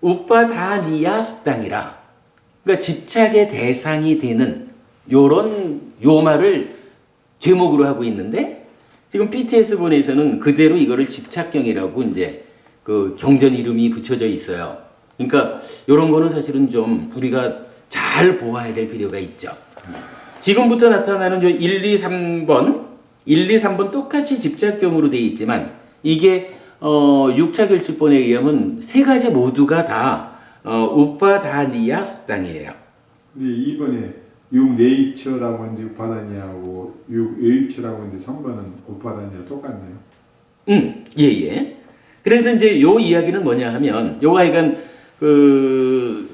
우빠다니야 습당이라. 그러니까 집착의 대상이 되는 요 말을 제목으로 하고 있는데 지금 BTS본에서는 그대로 이거를 집착경이라고 이제 그 경전 이름이 붙여져 있어요. 그러니까 이런 거는 사실은 좀 우리가 잘 보아야 될 필요가 있죠. 지금부터 나타나는 1, 2, 3번 똑같이 집착경으로 되어 있지만 이게 6차 결집본에 의하면 세 가지 모두가 다 우빠다니야 숫당이에요. 근데 이번에 6네이처라고 하는데 우빠다니아하고 6에이처라고 하는데 3번은 우빠다니아 똑같네요. 예. 그래서 이제 요 이야기는 뭐냐 하면 요가 이건 그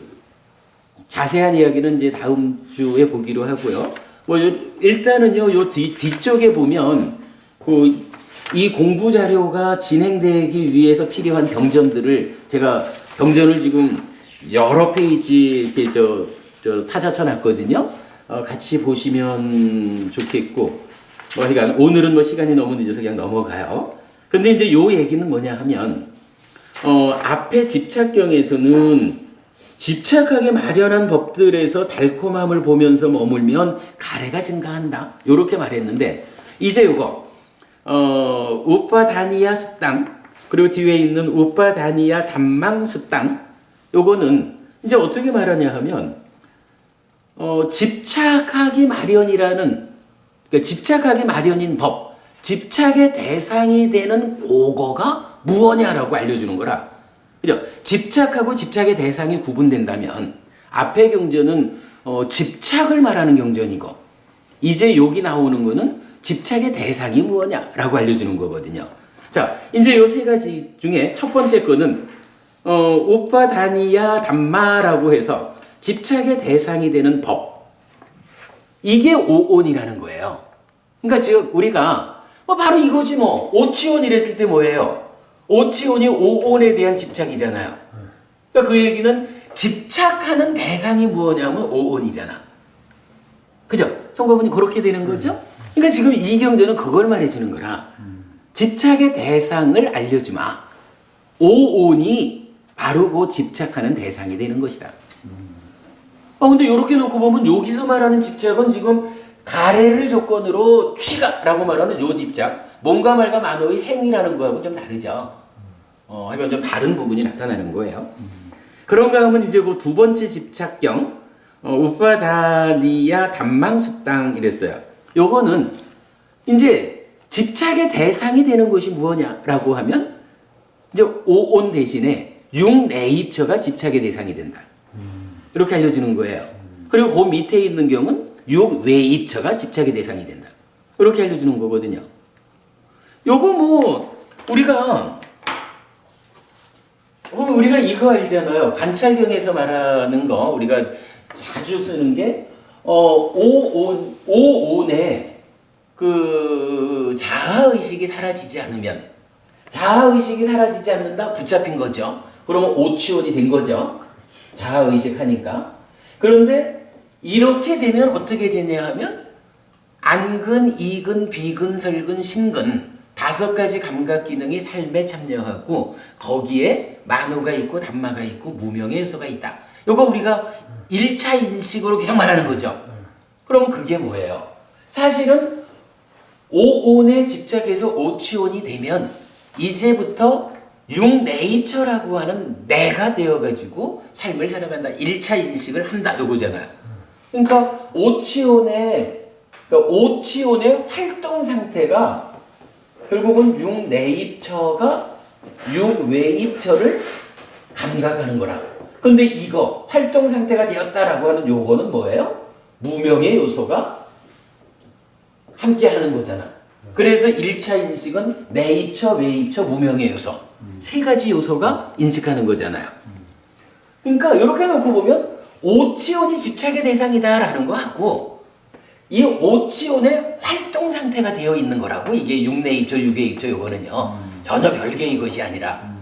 자세한 이야기는 이제 다음 주에 보기로 하고요. 뭐 일단은요 요 뒤쪽에 보면 이 공부 자료가 진행되기 위해서 필요한 경전들을 제가 경전을 지금 여러 페이지 이렇게 타자 쳐놨거든요. 같이 보시면 좋겠고 그러니까 오늘은 뭐 시간이 너무 늦어서 그냥 넘어가요. 근데 이제 요 얘기는 뭐냐 하면 앞에 집착경에서는 집착하게 마련한 법들에서 달콤함을 보면서 머물면 가래가 증가한다. 요렇게 말했는데 이제 요거 우빠다니야 숫당 그리고 뒤에 있는 우빠다니야 단망 숫당 요거는 이제 어떻게 말하냐 하면 집착하기 마련이라는 그러니까 집착하기 마련인 법 집착의 대상이 되는 그거가 무엇냐라고 알려주는 거라. 그죠? 집착하고 집착의 대상이 구분된다면 앞의 경전은 집착을 말하는 경전이고 이제 여기 나오는 거는 집착의 대상이 무엇냐라고 알려주는 거거든요. 자, 이제 요 세 가지 중에 첫 번째 거는 우빠다니야 담마라고 해서 집착의 대상이 되는 법. 이게 오온이라는 거예요. 그러니까 지금 우리가 바로 이거지 뭐. 오치온 이랬을 때 뭐예요? 오치온이 오온에 대한 집착이잖아요. 그러니까 그 얘기는 집착하는 대상이 무엇냐면 오온이잖아. 그죠? 성과분이 그렇게 되는 거죠? 그러니까 지금 이 경전은 그걸 말해주는 거라. 집착의 대상을 알려주마. 오온이 바로 그 집착하는 대상이 되는 것이다. 근데 이렇게 놓고 보면 여기서 말하는 집착은 지금 가래를 조건으로 취가라고 말하는 요 집착. 뭔가 말과 만호의 행위라는 거하고 좀 다르죠. 하여간 좀 다른 부분이 나타나는 거예요. 그런가 하면 이제 그 두 번째 집착경, 우빠다니야 단망숫당 이랬어요. 요거는 이제 집착의 대상이 되는 것이 무엇냐라고 하면 이제 오온 대신에 육내입처가 집착의 대상이 된다. 이렇게 알려주는 거예요. 그리고 그 밑에 있는 경우는 육외입처가 집착의 대상이 된다. 이렇게 알려주는 거거든요. 요거 뭐 우리가 이거 알잖아요. 관찰경에서 말하는 거 우리가 자주 쓰는 게 오온의 그 자아의식이 사라지지 않는다 붙잡힌 거죠. 그러면 오치온이 된 거죠. 자아의식 하니까. 그런데 이렇게 되면 어떻게 되냐 하면 안근, 이근, 비근, 설근, 신근 5가지 감각 기능이 삶에 참여하고 거기에 만호가 있고 단마가 있고 무명의 요소가 있다. 이거 우리가 1차 인식으로 계속 말하는 거죠. 그러면 그게 뭐예요? 사실은 오온에 집착해서 오치온이 되면 이제부터 육내입처라고 하는 내가 되어가지고 삶을 살아간다. 1차 인식을 한다. 이거잖아요. 그러니까 오치온의 활동 상태가 결국은 육내입처가 육외입처를 감각하는 거라. 근데 이거 활동 상태가 되었다라고 하는 요거는 뭐예요? 무명의 요소가 함께 하는 거잖아. 그래서 1차 인식은 내입처, 외입처, 무명의 요소. 세 가지 요소가 인식하는 거잖아요. 그러니까 이렇게 놓고 보면 오치온이 집착의 대상이다라는 거 하고 이 오치온의 활동 상태가 되어 있는 거라고 이게 6내입처, 6외입처 요거는요. 전혀 별개의 것이 아니라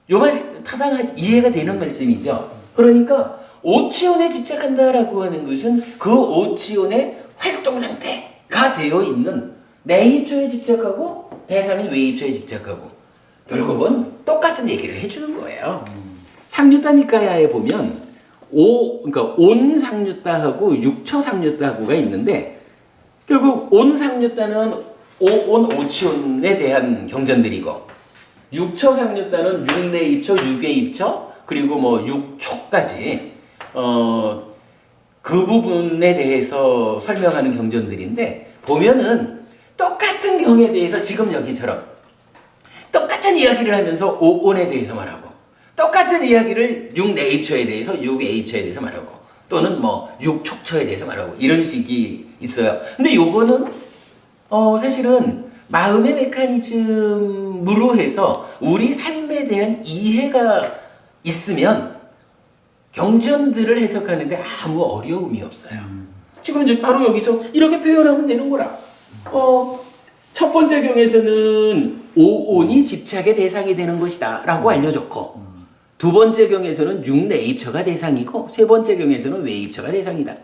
요 말 타당하지 이해가 되는 말씀이죠. 그러니까 오치온에 집착한다라고 하는 것은 그 오치온의 활동 상태가 되어 있는 내입처에 집착하고 대상인 외입처에 집착하고 결국은 똑같은 얘기를 해주는 거예요. 상류따니까야에 보면 그러니까 온 상류따하고 육처 상류따하고가 있는데 결국 온 상류따는 오온 오치온에 대한 경전들이고 육처 상류따는 육내입처, 육외입처 그리고 뭐 육초까지 그 부분에 대해서 설명하는 경전들인데 보면은 똑같은 경에 대해서 지금 여기처럼 똑같은 이야기를 하면서 오온에 대해서 말하고 똑같은 이야기를 육내입처에 대해서 육외입처에 대해서 말하고 또는 뭐 육촉처에 대해서 말하고 이런 식이 있어요. 근데 요거는 사실은 마음의 메커니즘으로 해서 우리 삶에 대한 이해가 있으면 경전들을 해석하는데 아무 어려움이 없어요. 지금 이제 바로 여기서 이렇게 표현하면 되는 거라. 첫 번째 경에서는 오온이 집착의 대상이 되는 것이다 라고 알려줬고 두 번째 경에서는 육내입처가 대상이고 세 번째 경에서는 외입처가 대상이다.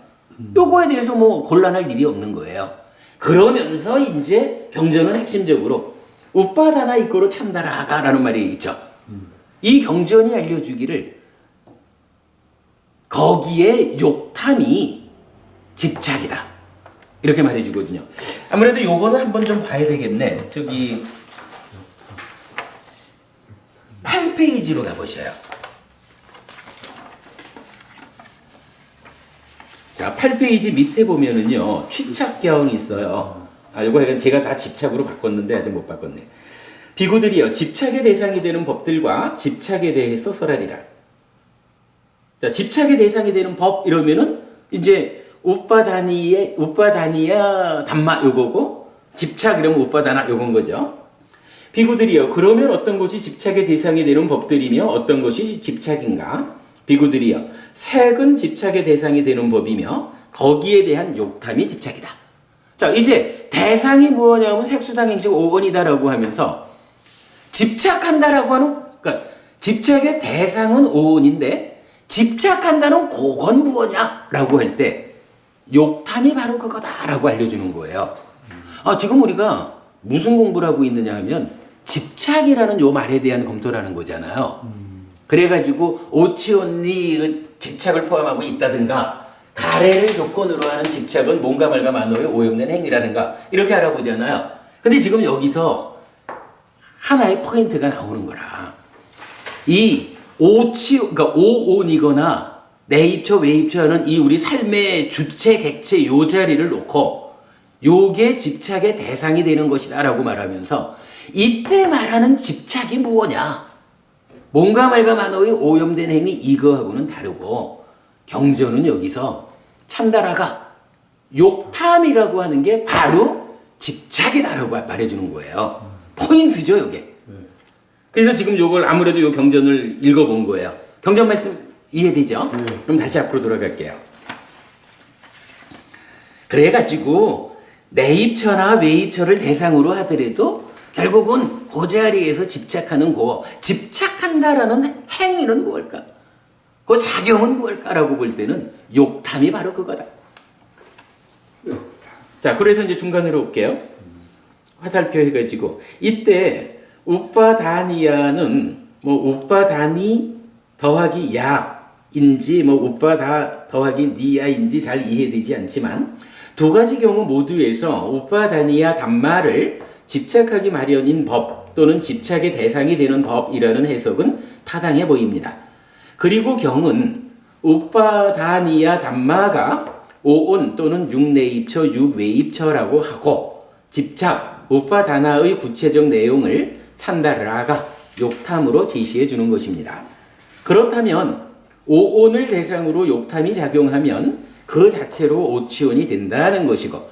요거에 대해서 뭐 곤란할 일이 없는 거예요. 그러면서 이제 경전은 핵심적으로 우빠다나 이꼬로 참다라가라는 말이 있죠. 이 경전이 알려주기를 거기에 욕탐이 집착이다. 이렇게 말해주거든요. 아무래도 요거는 한번 좀 봐야 되겠네. 저기 8페이지로 가보셔요. 자, 8페이지 밑에 보면은요, 취착경이 있어요. 이거 제가 다 집착으로 바꿨는데 아직 못 바꿨네. 비구들이여, 집착의 대상이 되는 법들과 집착에 대해서 설하리라. 자, 집착의 대상이 되는 법 이러면은 이제 우빠다니야 담마 요거고 집착 이러면 우빠다나 요건 거죠. 비구들이여, 그러면 어떤 것이 집착의 대상이 되는 법들이며 어떤 것이 집착인가? 비구들이여, 색은 집착의 대상이 되는 법이며 거기에 대한 욕탐이 집착이다. 자, 이제 대상이 무엇냐면 색수상행식 오온이다라고 하면서 집착한다라고 하는, 그러니까 집착의 대상은 오온인데 집착한다는 그건 무엇냐라고 할 때 욕탐이 바로 그거다라고 알려주는 거예요. 지금 우리가 무슨 공부를 하고 있느냐 하면 집착이라는 요 말에 대한 검토라는 거잖아요. 그래가지고 오치온이 집착을 포함하고 있다든가 가래를 조건으로 하는 집착은 뭔가 말과 만호의 오염된 행위라든가 이렇게 알아보잖아요. 근데 지금 여기서 하나의 포인트가 나오는 거라. 이 그러니까 오온이거나 내입처 외입처는 이 우리 삶의 주체 객체 요 자리를 놓고 요게 집착의 대상이 되는 것이다 라고 말하면서 이때 말하는 집착이 무엇냐? 뭔가 말과 만호의 오염된 행위 이거하고는 다르고 경전은 여기서 참다라가 욕탐이라고 하는 게 바로 집착이다라고 말해주는 거예요. 포인트죠, 이게. 그래서 지금 요걸 아무래도 요 경전을 읽어본 거예요. 경전 말씀 이해되죠? 그럼 다시 앞으로 돌아갈게요. 그래가지고 내입처나 외입처를 대상으로 하더라도 결국은 그 자리에서 집착하는 집착한다라는 행위는 무엇일까? 그 작용은 무엇일까라고 볼 때는 욕탐이 바로 그거다. 자, 그래서 이제 중간으로 올게요. 화살표 해가지고 이때 우파다니야는 뭐 우파다니 더하기 야인지 뭐 우파다 더하기 니야인지 잘 이해되지 않지만 두 가지 경우 모두에서 우파다니야 담마를 집착하기 마련인 법 또는 집착의 대상이 되는 법이라는 해석은 타당해 보입니다. 그리고 경은 우빠다니야 담마가 오온 또는 육내입처, 육외입처라고 하고 집착, 우빠다나의 구체적 내용을 찬다라가 욕탐으로 제시해 주는 것입니다. 그렇다면 오온을 대상으로 욕탐이 작용하면 그 자체로 오치온이 된다는 것이고,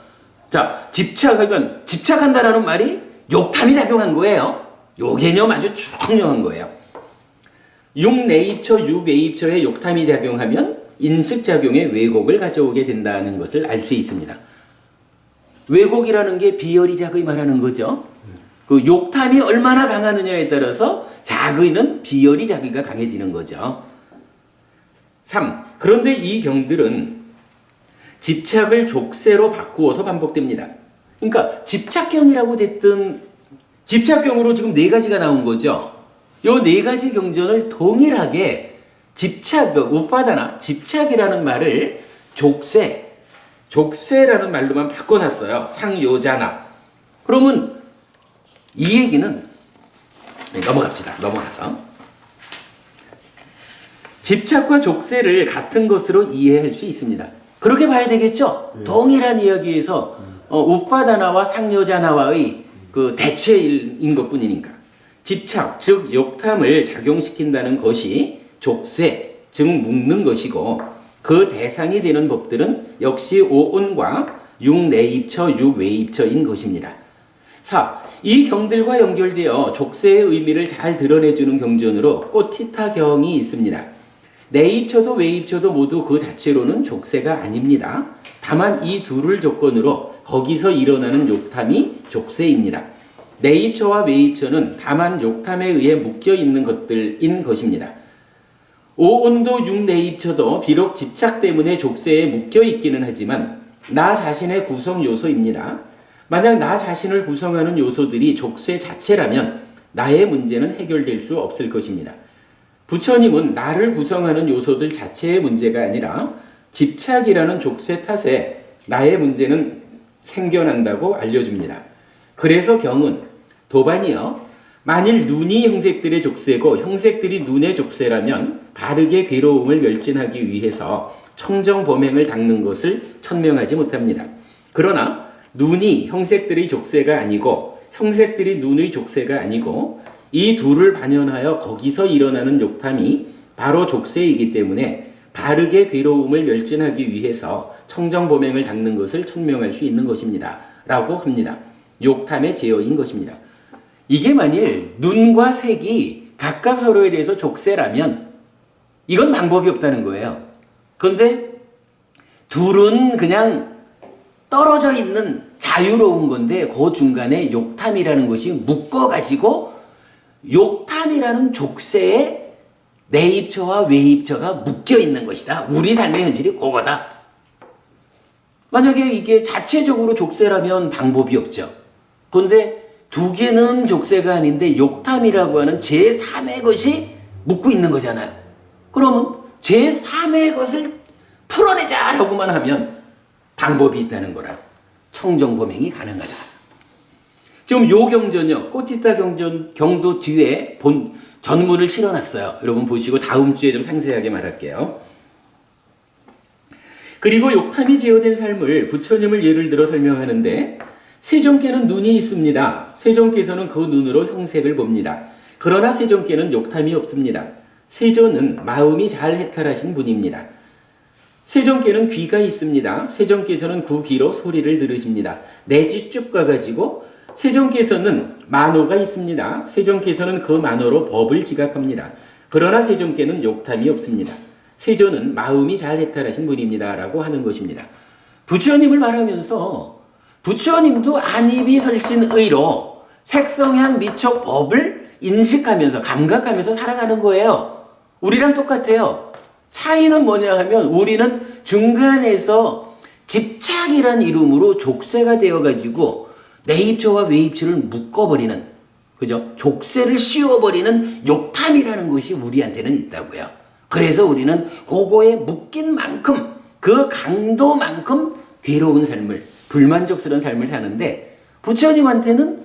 자, 집착한다라는 말이 욕탐이 작용한 거예요. 요 개념 아주 중요한 거예요. 육내입처, 유외입처에 욕탐이 작용하면 인식작용에 왜곡을 가져오게 된다는 것을 알 수 있습니다. 왜곡이라는 게 비열이작의 말하는 거죠. 그 욕탐이 얼마나 강하느냐에 따라서 작의는 비열이작의가 강해지는 거죠. 3. 그런데 이 경들은 집착을 족쇄로 바꾸어서 반복됩니다. 그러니까 집착경이라고 됐든 집착경으로 지금 4가지가 나온 거죠. 요 4가지 경전을 동일하게 우파다나 집착이라는 말을 족쇄라는 말로만 바꿔놨어요. 상요자나. 그러면 이 얘기는 넘어가서 집착과 족쇄를 같은 것으로 이해할 수 있습니다. 그렇게 봐야 되겠죠? 동일한 이야기에서 우파다나와 상요자나와의 그 대체인 것뿐이니까. 집착, 즉 욕탐을 작용시킨다는 것이 족쇄, 즉 묶는 것이고, 그 대상이 되는 법들은 역시 오온과 육내입처, 육외입처인 것입니다. 4. 이 경들과 연결되어 족쇄의 의미를 잘 드러내주는 경전으로 꼬티타경이 있습니다. 내입처도 외입처도 모두 그 자체로는 족쇄가 아닙니다. 다만 이 둘을 조건으로 거기서 일어나는 욕탐이 족쇄입니다. 내입처와 외입처는 다만 욕탐에 의해 묶여있는 것들인 것입니다. 오온도 육내입처도 비록 집착 때문에 족쇄에 묶여있기는 하지만 나 자신의 구성 요소입니다. 만약 나 자신을 구성하는 요소들이 족쇄 자체라면 나의 문제는 해결될 수 없을 것입니다. 부처님은 나를 구성하는 요소들 자체의 문제가 아니라 집착이라는 족쇄 탓에 나의 문제는 생겨난다고 알려줍니다. 그래서 경은 도반이요, 만일 눈이 형색들의 족쇄고 형색들이 눈의 족쇄라면 바르게 괴로움을 멸진하기 위해서 청정범행을 닦는 것을 천명하지 못합니다. 그러나 눈이 형색들의 족쇄가 아니고 형색들이 눈의 족쇄가 아니고 이 둘을 반연하여 거기서 일어나는 욕탐이 바로 족쇄이기 때문에 바르게 괴로움을 멸진하기 위해서 청정범행을 닦는 것을 천명할 수 있는 것입니다. 라고 합니다. 욕탐의 제어인 것입니다. 이게 만일 눈과 색이 각각 서로에 대해서 족쇄라면 이건 방법이 없다는 거예요. 그런데 둘은 그냥 떨어져 있는 자유로운 건데 그 중간에 욕탐이라는 것이 묶어가지고 욕탐이라는 족쇄에 내입처와 외입처가 묶여있는 것이다. 우리 삶의 현실이 그거다. 만약에 이게 자체적으로 족쇄라면 방법이 없죠. 그런데 두 개는 족쇄가 아닌데 욕탐이라고 하는 제3의 것이 묶고 있는 거잖아요. 그러면 제3의 것을 풀어내자라고만 하면 방법이 있다는 거라. 청정범행이 가능하다. 지금 요 경전요, 꼬티타 경도 뒤에 전문을 실어놨어요. 여러분 보시고 다음 주에 좀 상세하게 말할게요. 그리고 욕탐이 제어된 삶을 부처님을 예를 들어 설명하는데, 세종께는 눈이 있습니다. 세종께서는 그 눈으로 형색을 봅니다. 그러나 세종께는 욕탐이 없습니다. 세존은 마음이 잘 해탈하신 분입니다. 세종께는 귀가 있습니다. 세종께서는 그 귀로 소리를 들으십니다. 내지 쭉 가가지고 세종께서는 만호가 있습니다. 세종께서는 그 만호로 법을 지각합니다. 그러나 세종께는 욕탐이 없습니다. 세존은 마음이 잘 해탈하신 분입니다. 라고 하는 것입니다. 부처님을 말하면서 부처님도 안이비설신의로 색성향 미촉 법을 인식하면서 감각하면서 살아가는 거예요. 우리랑 똑같아요. 차이는 뭐냐 하면 우리는 중간에서 집착이란 이름으로 족쇄가 되어가지고 내입처와 외입처를 묶어버리는, 그죠? 족쇄를 씌워버리는 욕탐이라는 것이 우리한테는 있다고요. 그래서 우리는 그거에 묶인 만큼, 그 강도만큼 괴로운 삶을, 불만족스러운 삶을 사는데, 부처님한테는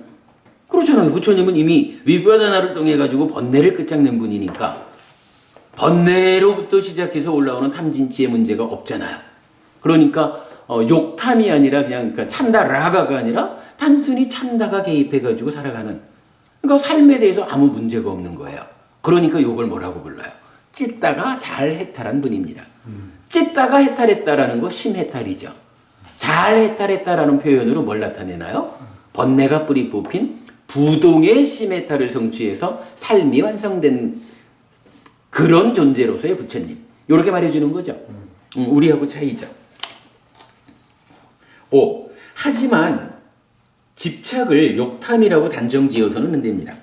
그렇잖아요. 부처님은 이미 위바다나를 통해가지고 번뇌를 끝장낸 분이니까 번뇌로부터 시작해서 올라오는 탐진치의 문제가 없잖아요. 그러니까 욕탐이 아니라 그냥 그러니까 찬다라가가 아니라 단순히 찬다가 개입해가지고 살아가는, 그러니까 삶에 대해서 아무 문제가 없는 거예요. 그러니까 욕을 뭐라고 불러요? 찢다가 잘 해탈한 분입니다. 찢다가 해탈했다라는 거 심해탈이죠. 잘 해탈했다라는 표현으로 뭘 나타내나요? 번뇌가 뿌리 뽑힌 부동의 심해탈을 성취해서 삶이 완성된 그런 존재로서의 부처님. 이렇게 말해주는 거죠. 우리하고 차이죠. 5. 하지만 집착을 욕탐이라고 단정 지어서는 안 됩니다.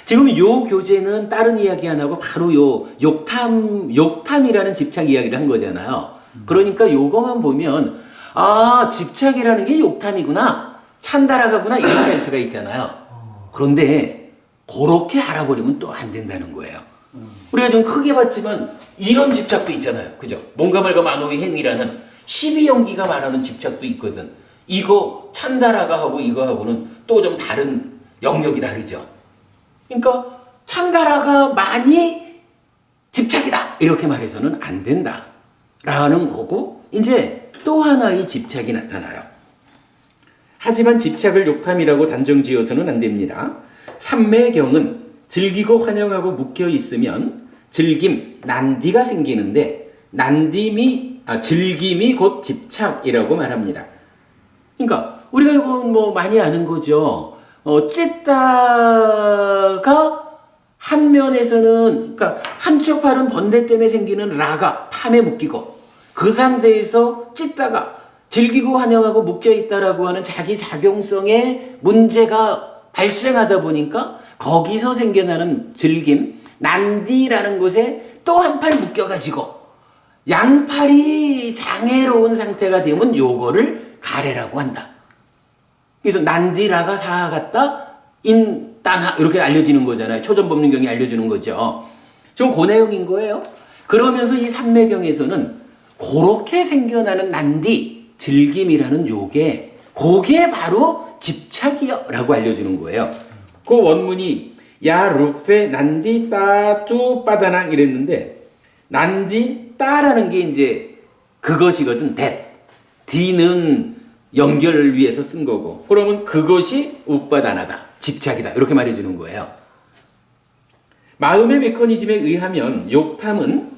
지금 요 교재는 다른 이야기 안 하고 바로 요 욕탐이라는 집착 이야기를 한 거잖아요. 그러니까 요거만 보면 아, 집착이라는 게 욕탐이구나. 찬다라가구나. 이렇게 할 수가 있잖아요. 그런데 그렇게 알아버리면 또 안 된다는 거예요. 우리가 좀 크게 봤지만 이런 집착도 있잖아요. 그죠? 뭔가 말과 만호의 행위라는 12연기가 말하는 집착도 있거든. 이거 찬다라가 하고 이거하고는 또 좀 다른 영역이 다르죠. 그러니까 찬다라가 많이 집착이다. 이렇게 말해서는 안 된다라는 거고 이제 또 하나의 집착이 나타나요. 하지만 집착을 욕탐이라고 단정 지어서는 안 됩니다. 삼매경은 즐기고 환영하고 묶여 있으면 즐김, 난디가 생기는데 즐김이 곧 집착이라고 말합니다. 그러니까 우리가 이거 뭐 많이 아는 거죠. 찢다가 한 면에서는 그러니까 한쪽 팔은 번뇌 때문에 생기는 라가 탐에 묶이고 그 상태에서 찢다가 즐기고 환영하고 묶여 있다라고 하는 자기 작용성의 문제가 발생하다 보니까 거기서 생겨나는 즐김, 난디라는 곳에 또 한 팔 묶여가지고 양팔이 장애로운 상태가 되면 요거를 가래라고 한다. 그래서 난디라가 사하갔다 인따나 이렇게 알려지는 거잖아요. 초전법륜경이 알려주는 거죠. 좀 그 내용인 거예요. 그러면서 이 삼매경에서는 그렇게 생겨나는 난디, 즐김이라는 요게 그게 바로 집착이요 라고 알려주는 거예요. 그 원문이 야 루페 난디 따쭈 빠다낭 이랬는데 난디 따라는 게 이제 그것이거든. D는 연결을 위해서 쓴 거고 그러면 그것이 우빠다나다. 집착이다. 이렇게 말해주는 거예요. 마음의 메커니즘에 의하면 욕탐은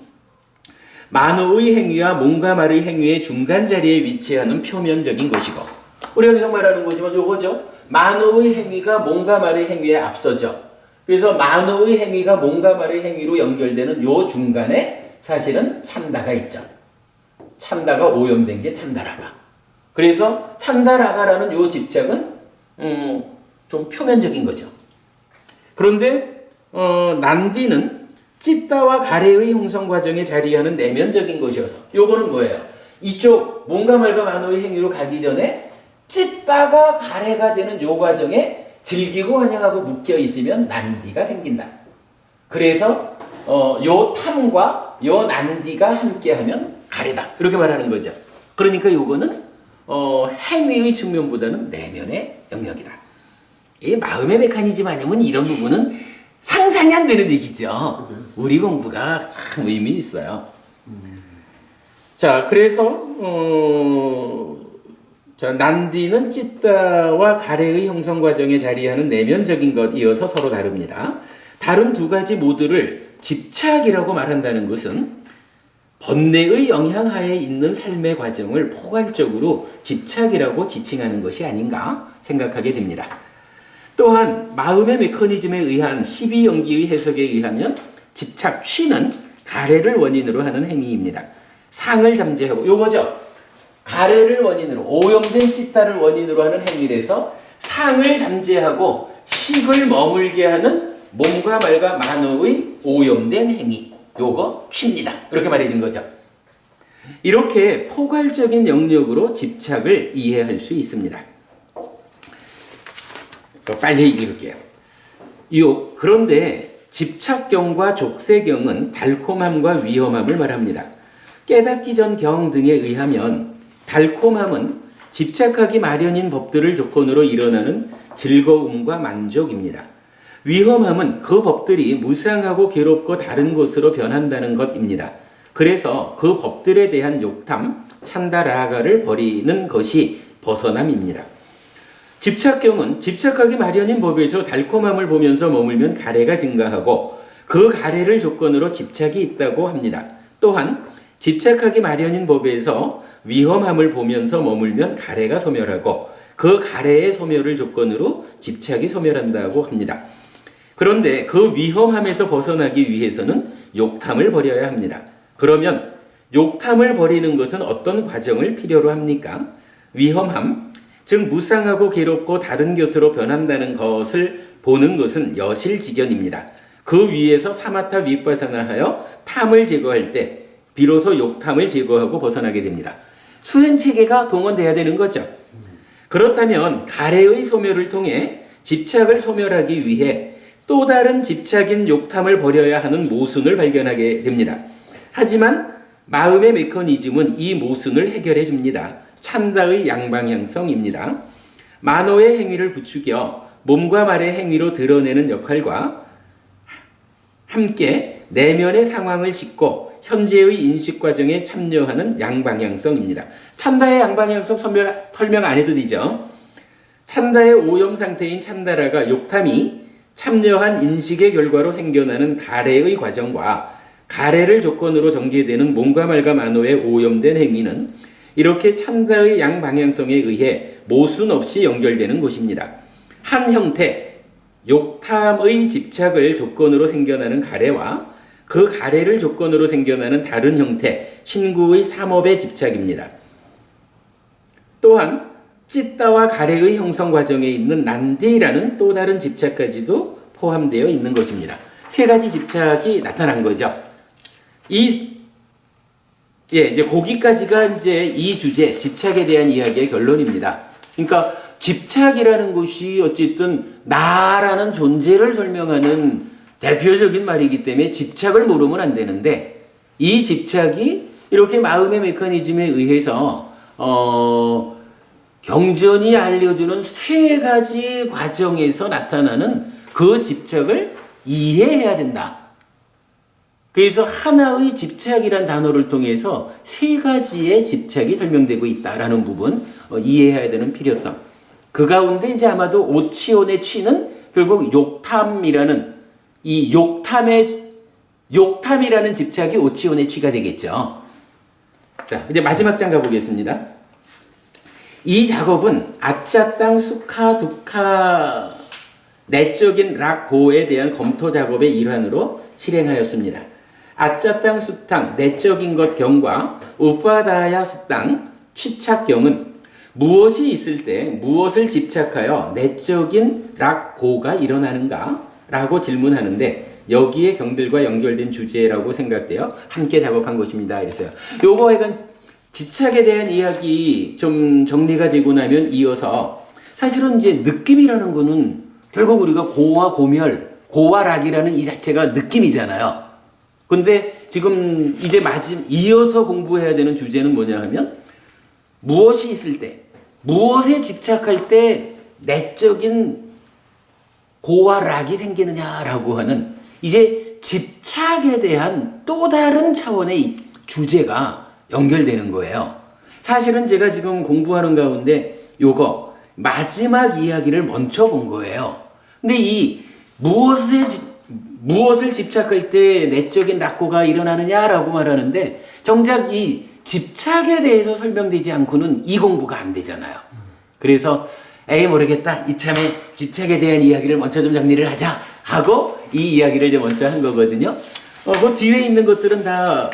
만호의 행위와 몸과 말의 행위의 중간 자리에 위치하는 표면적인 것이고 우리가 계속 말하는 거지만 요거죠. 만호의 행위가 몸과 말의 행위에 앞서죠. 그래서 만호의 행위가 몸과 말의 행위로 연결되는 요 중간에 사실은 찬다가 있죠. 찬다가 오염된 게 찬다라가. 그래서 찬다라가라는 요 집착은 좀 표면적인 거죠. 그런데 난디는 찢다와 가래의 형성 과정에 자리하는 내면적인 것이어서 요거는 뭐예요? 이쪽 몸과 말과 만호의 행위로 가기 전에 찢다가 가래가 되는 요 과정에 즐기고 환영하고 묶여 있으면 난디가 생긴다. 그래서 요 탐과 요 난디가 함께하면 가래다. 이렇게 말하는 거죠. 그러니까 요거는 행위의 측면보다는 내면의 영역이다. 이 마음의 메커니즘 아니면 이런 부분은 상상이 안 되는 얘기죠. 그죠. 우리 공부가 참 의미 있어요. 자, 그래서 난디는 찢다와 가래의 형성 과정에 자리하는 내면적인 것 이어서 서로 다릅니다. 다른 두 가지 모두를 집착이라고 말한다는 것은 번뇌의 영향하에 있는 삶의 과정을 포괄적으로 집착이라고 지칭하는 것이 아닌가 생각하게 됩니다. 또한 마음의 메커니즘에 의한 12연기의 해석에 의하면 집착, 취는 가래를 원인으로 하는 행위입니다. 상을 잠재하고 요거죠. 가래를 원인으로 오염된 찢다를 원인으로 하는 행위라서 상을 잠재하고 식을 머물게 하는 몸과 말과 만호의 오염된 행위. 요거 취입니다. 이렇게 말해진 거죠. 이렇게 포괄적인 영역으로 집착을 이해할 수 있습니다. 빨리 읽을게요. 그런데 집착경과 족쇄경은 달콤함과 위험함을 말합니다. 깨닫기 전 경 등에 의하면 달콤함은 집착하기 마련인 법들을 조건으로 일어나는 즐거움과 만족입니다. 위험함은 그 법들이 무상하고 괴롭고 다른 것으로 변한다는 것입니다. 그래서 그 법들에 대한 욕탐, 찬다라가를 버리는 것이 벗어남입니다. 집착경은 집착하기 마련인 법에서 달콤함을 보면서 머물면 가래가 증가하고 그 가래를 조건으로 집착이 있다고 합니다. 또한 집착하기 마련인 법에서 위험함을 보면서 머물면 가래가 소멸하고 그 가래의 소멸을 조건으로 집착이 소멸한다고 합니다. 그런데 그 위험함에서 벗어나기 위해서는 욕탐을 버려야 합니다. 그러면 욕탐을 버리는 것은 어떤 과정을 필요로 합니까? 위험함, 즉 무상하고 괴롭고 다른 것으로 변한다는 것을 보는 것은 여실직연입니다. 그 위에서 사마타 윗바사나하여 탐을 제거할 때 비로소 욕탐을 제거하고 벗어나게 됩니다. 수행체계가 동원돼야 되는 거죠. 그렇다면 가래의 소멸을 통해 집착을 소멸하기 위해 또 다른 집착인 욕탐을 버려야 하는 모순을 발견하게 됩니다. 하지만 마음의 메커니즘은 이 모순을 해결해 줍니다. 찬다의 양방향성입니다. 만호의 행위를 부추겨 몸과 말의 행위로 드러내는 역할과 함께 내면의 상황을 싣고 현재의 인식 과정에 참여하는 양방향성입니다. 찬다의 양방향성 설명 안 해도 되죠. 찬다의 오염 상태인 찬다라가 욕탐이 참여한 인식의 결과로 생겨나는 가래의 과정과 가래를 조건으로 전개되는 몸과 말과 만호의 오염된 행위는 이렇게 찬다의 양방향성에 의해 모순 없이 연결되는 것입니다. 한 형태, 욕탐의 집착을 조건으로 생겨나는 가래와 그 가래를 조건으로 생겨나는 다른 형태, 신구의 삼업의 집착입니다. 또한 찌따와 가래의 형성 과정에 있는 난디라는 또 다른 집착까지도 포함되어 있는 것입니다. 세 가지 집착이 나타난 거죠. 이제 거기까지가 이제 이 주제, 집착에 대한 이야기의 결론입니다. 그러니까 집착이라는 것이 어쨌든 나라는 존재를 설명하는 대표적인 말이기 때문에 집착을 모르면 안 되는데 이 집착이 이렇게 마음의 메커니즘에 의해서 경전이 알려주는 세 가지 과정에서 나타나는 그 집착을 이해해야 된다. 그래서 하나의 집착이란 단어를 통해서 세 가지의 집착이 설명되고 있다라는 부분 이해해야 되는 필요성. 그 가운데 이제 아마도 오치온의 치는 결국 욕탐이라는 이 욕탐이라는 집착이 오치온의 치가 되겠죠. 자, 이제 마지막 장 가보겠습니다. 이 작업은 아짜땅 수카 두카 내적인 락고에 대한 검토 작업의 일환으로 실행하였습니다. 아짜땅 수탕 내적인 것 경과 우파다야 수땅 취착경은 무엇이 있을 때 무엇을 집착하여 내적인 락고가 일어나는가? 라고 질문하는데 여기에 경들과 연결된 주제라고 생각되어 함께 작업한 것입니다. 이랬어요. 요거 약간 집착에 대한 이야기 좀 정리가 되고 나면 이어서 사실은 이제 느낌이라는 거는 결국 우리가 고와 고멸, 고와 락이라는 이 자체가 느낌이잖아요. 근데 지금 이제 이어서 공부해야 되는 주제는 뭐냐 하면 무엇이 있을 때, 무엇에 집착할 때 내적인 고와 락이 생기느냐라고 하는 이제 집착에 대한 또 다른 차원의 주제가 연결되는 거예요. 사실은 제가 지금 공부하는 가운데 요거 마지막 이야기를 먼저 본 거예요. 근데 이 무엇을 집착할 때 내적인 낙고가 일어나느냐라고 말하는데 정작 이 집착에 대해서 설명되지 않고는 이 공부가 안 되잖아요. 그래서 모르겠다. 이참에 집착에 대한 이야기를 먼저 좀 정리를 하자 하고 이 이야기를 이제 먼저 한 거거든요. 그 뒤에 있는 것들은 다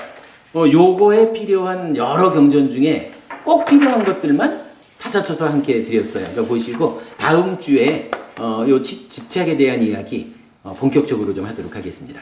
요거에 필요한 여러 경전 중에 꼭 필요한 것들만 타쳐쳐서 함께 드렸어요. 그러니까 보시고 다음 주에 요 집착에 대한 이야기 본격적으로 좀 하도록 하겠습니다.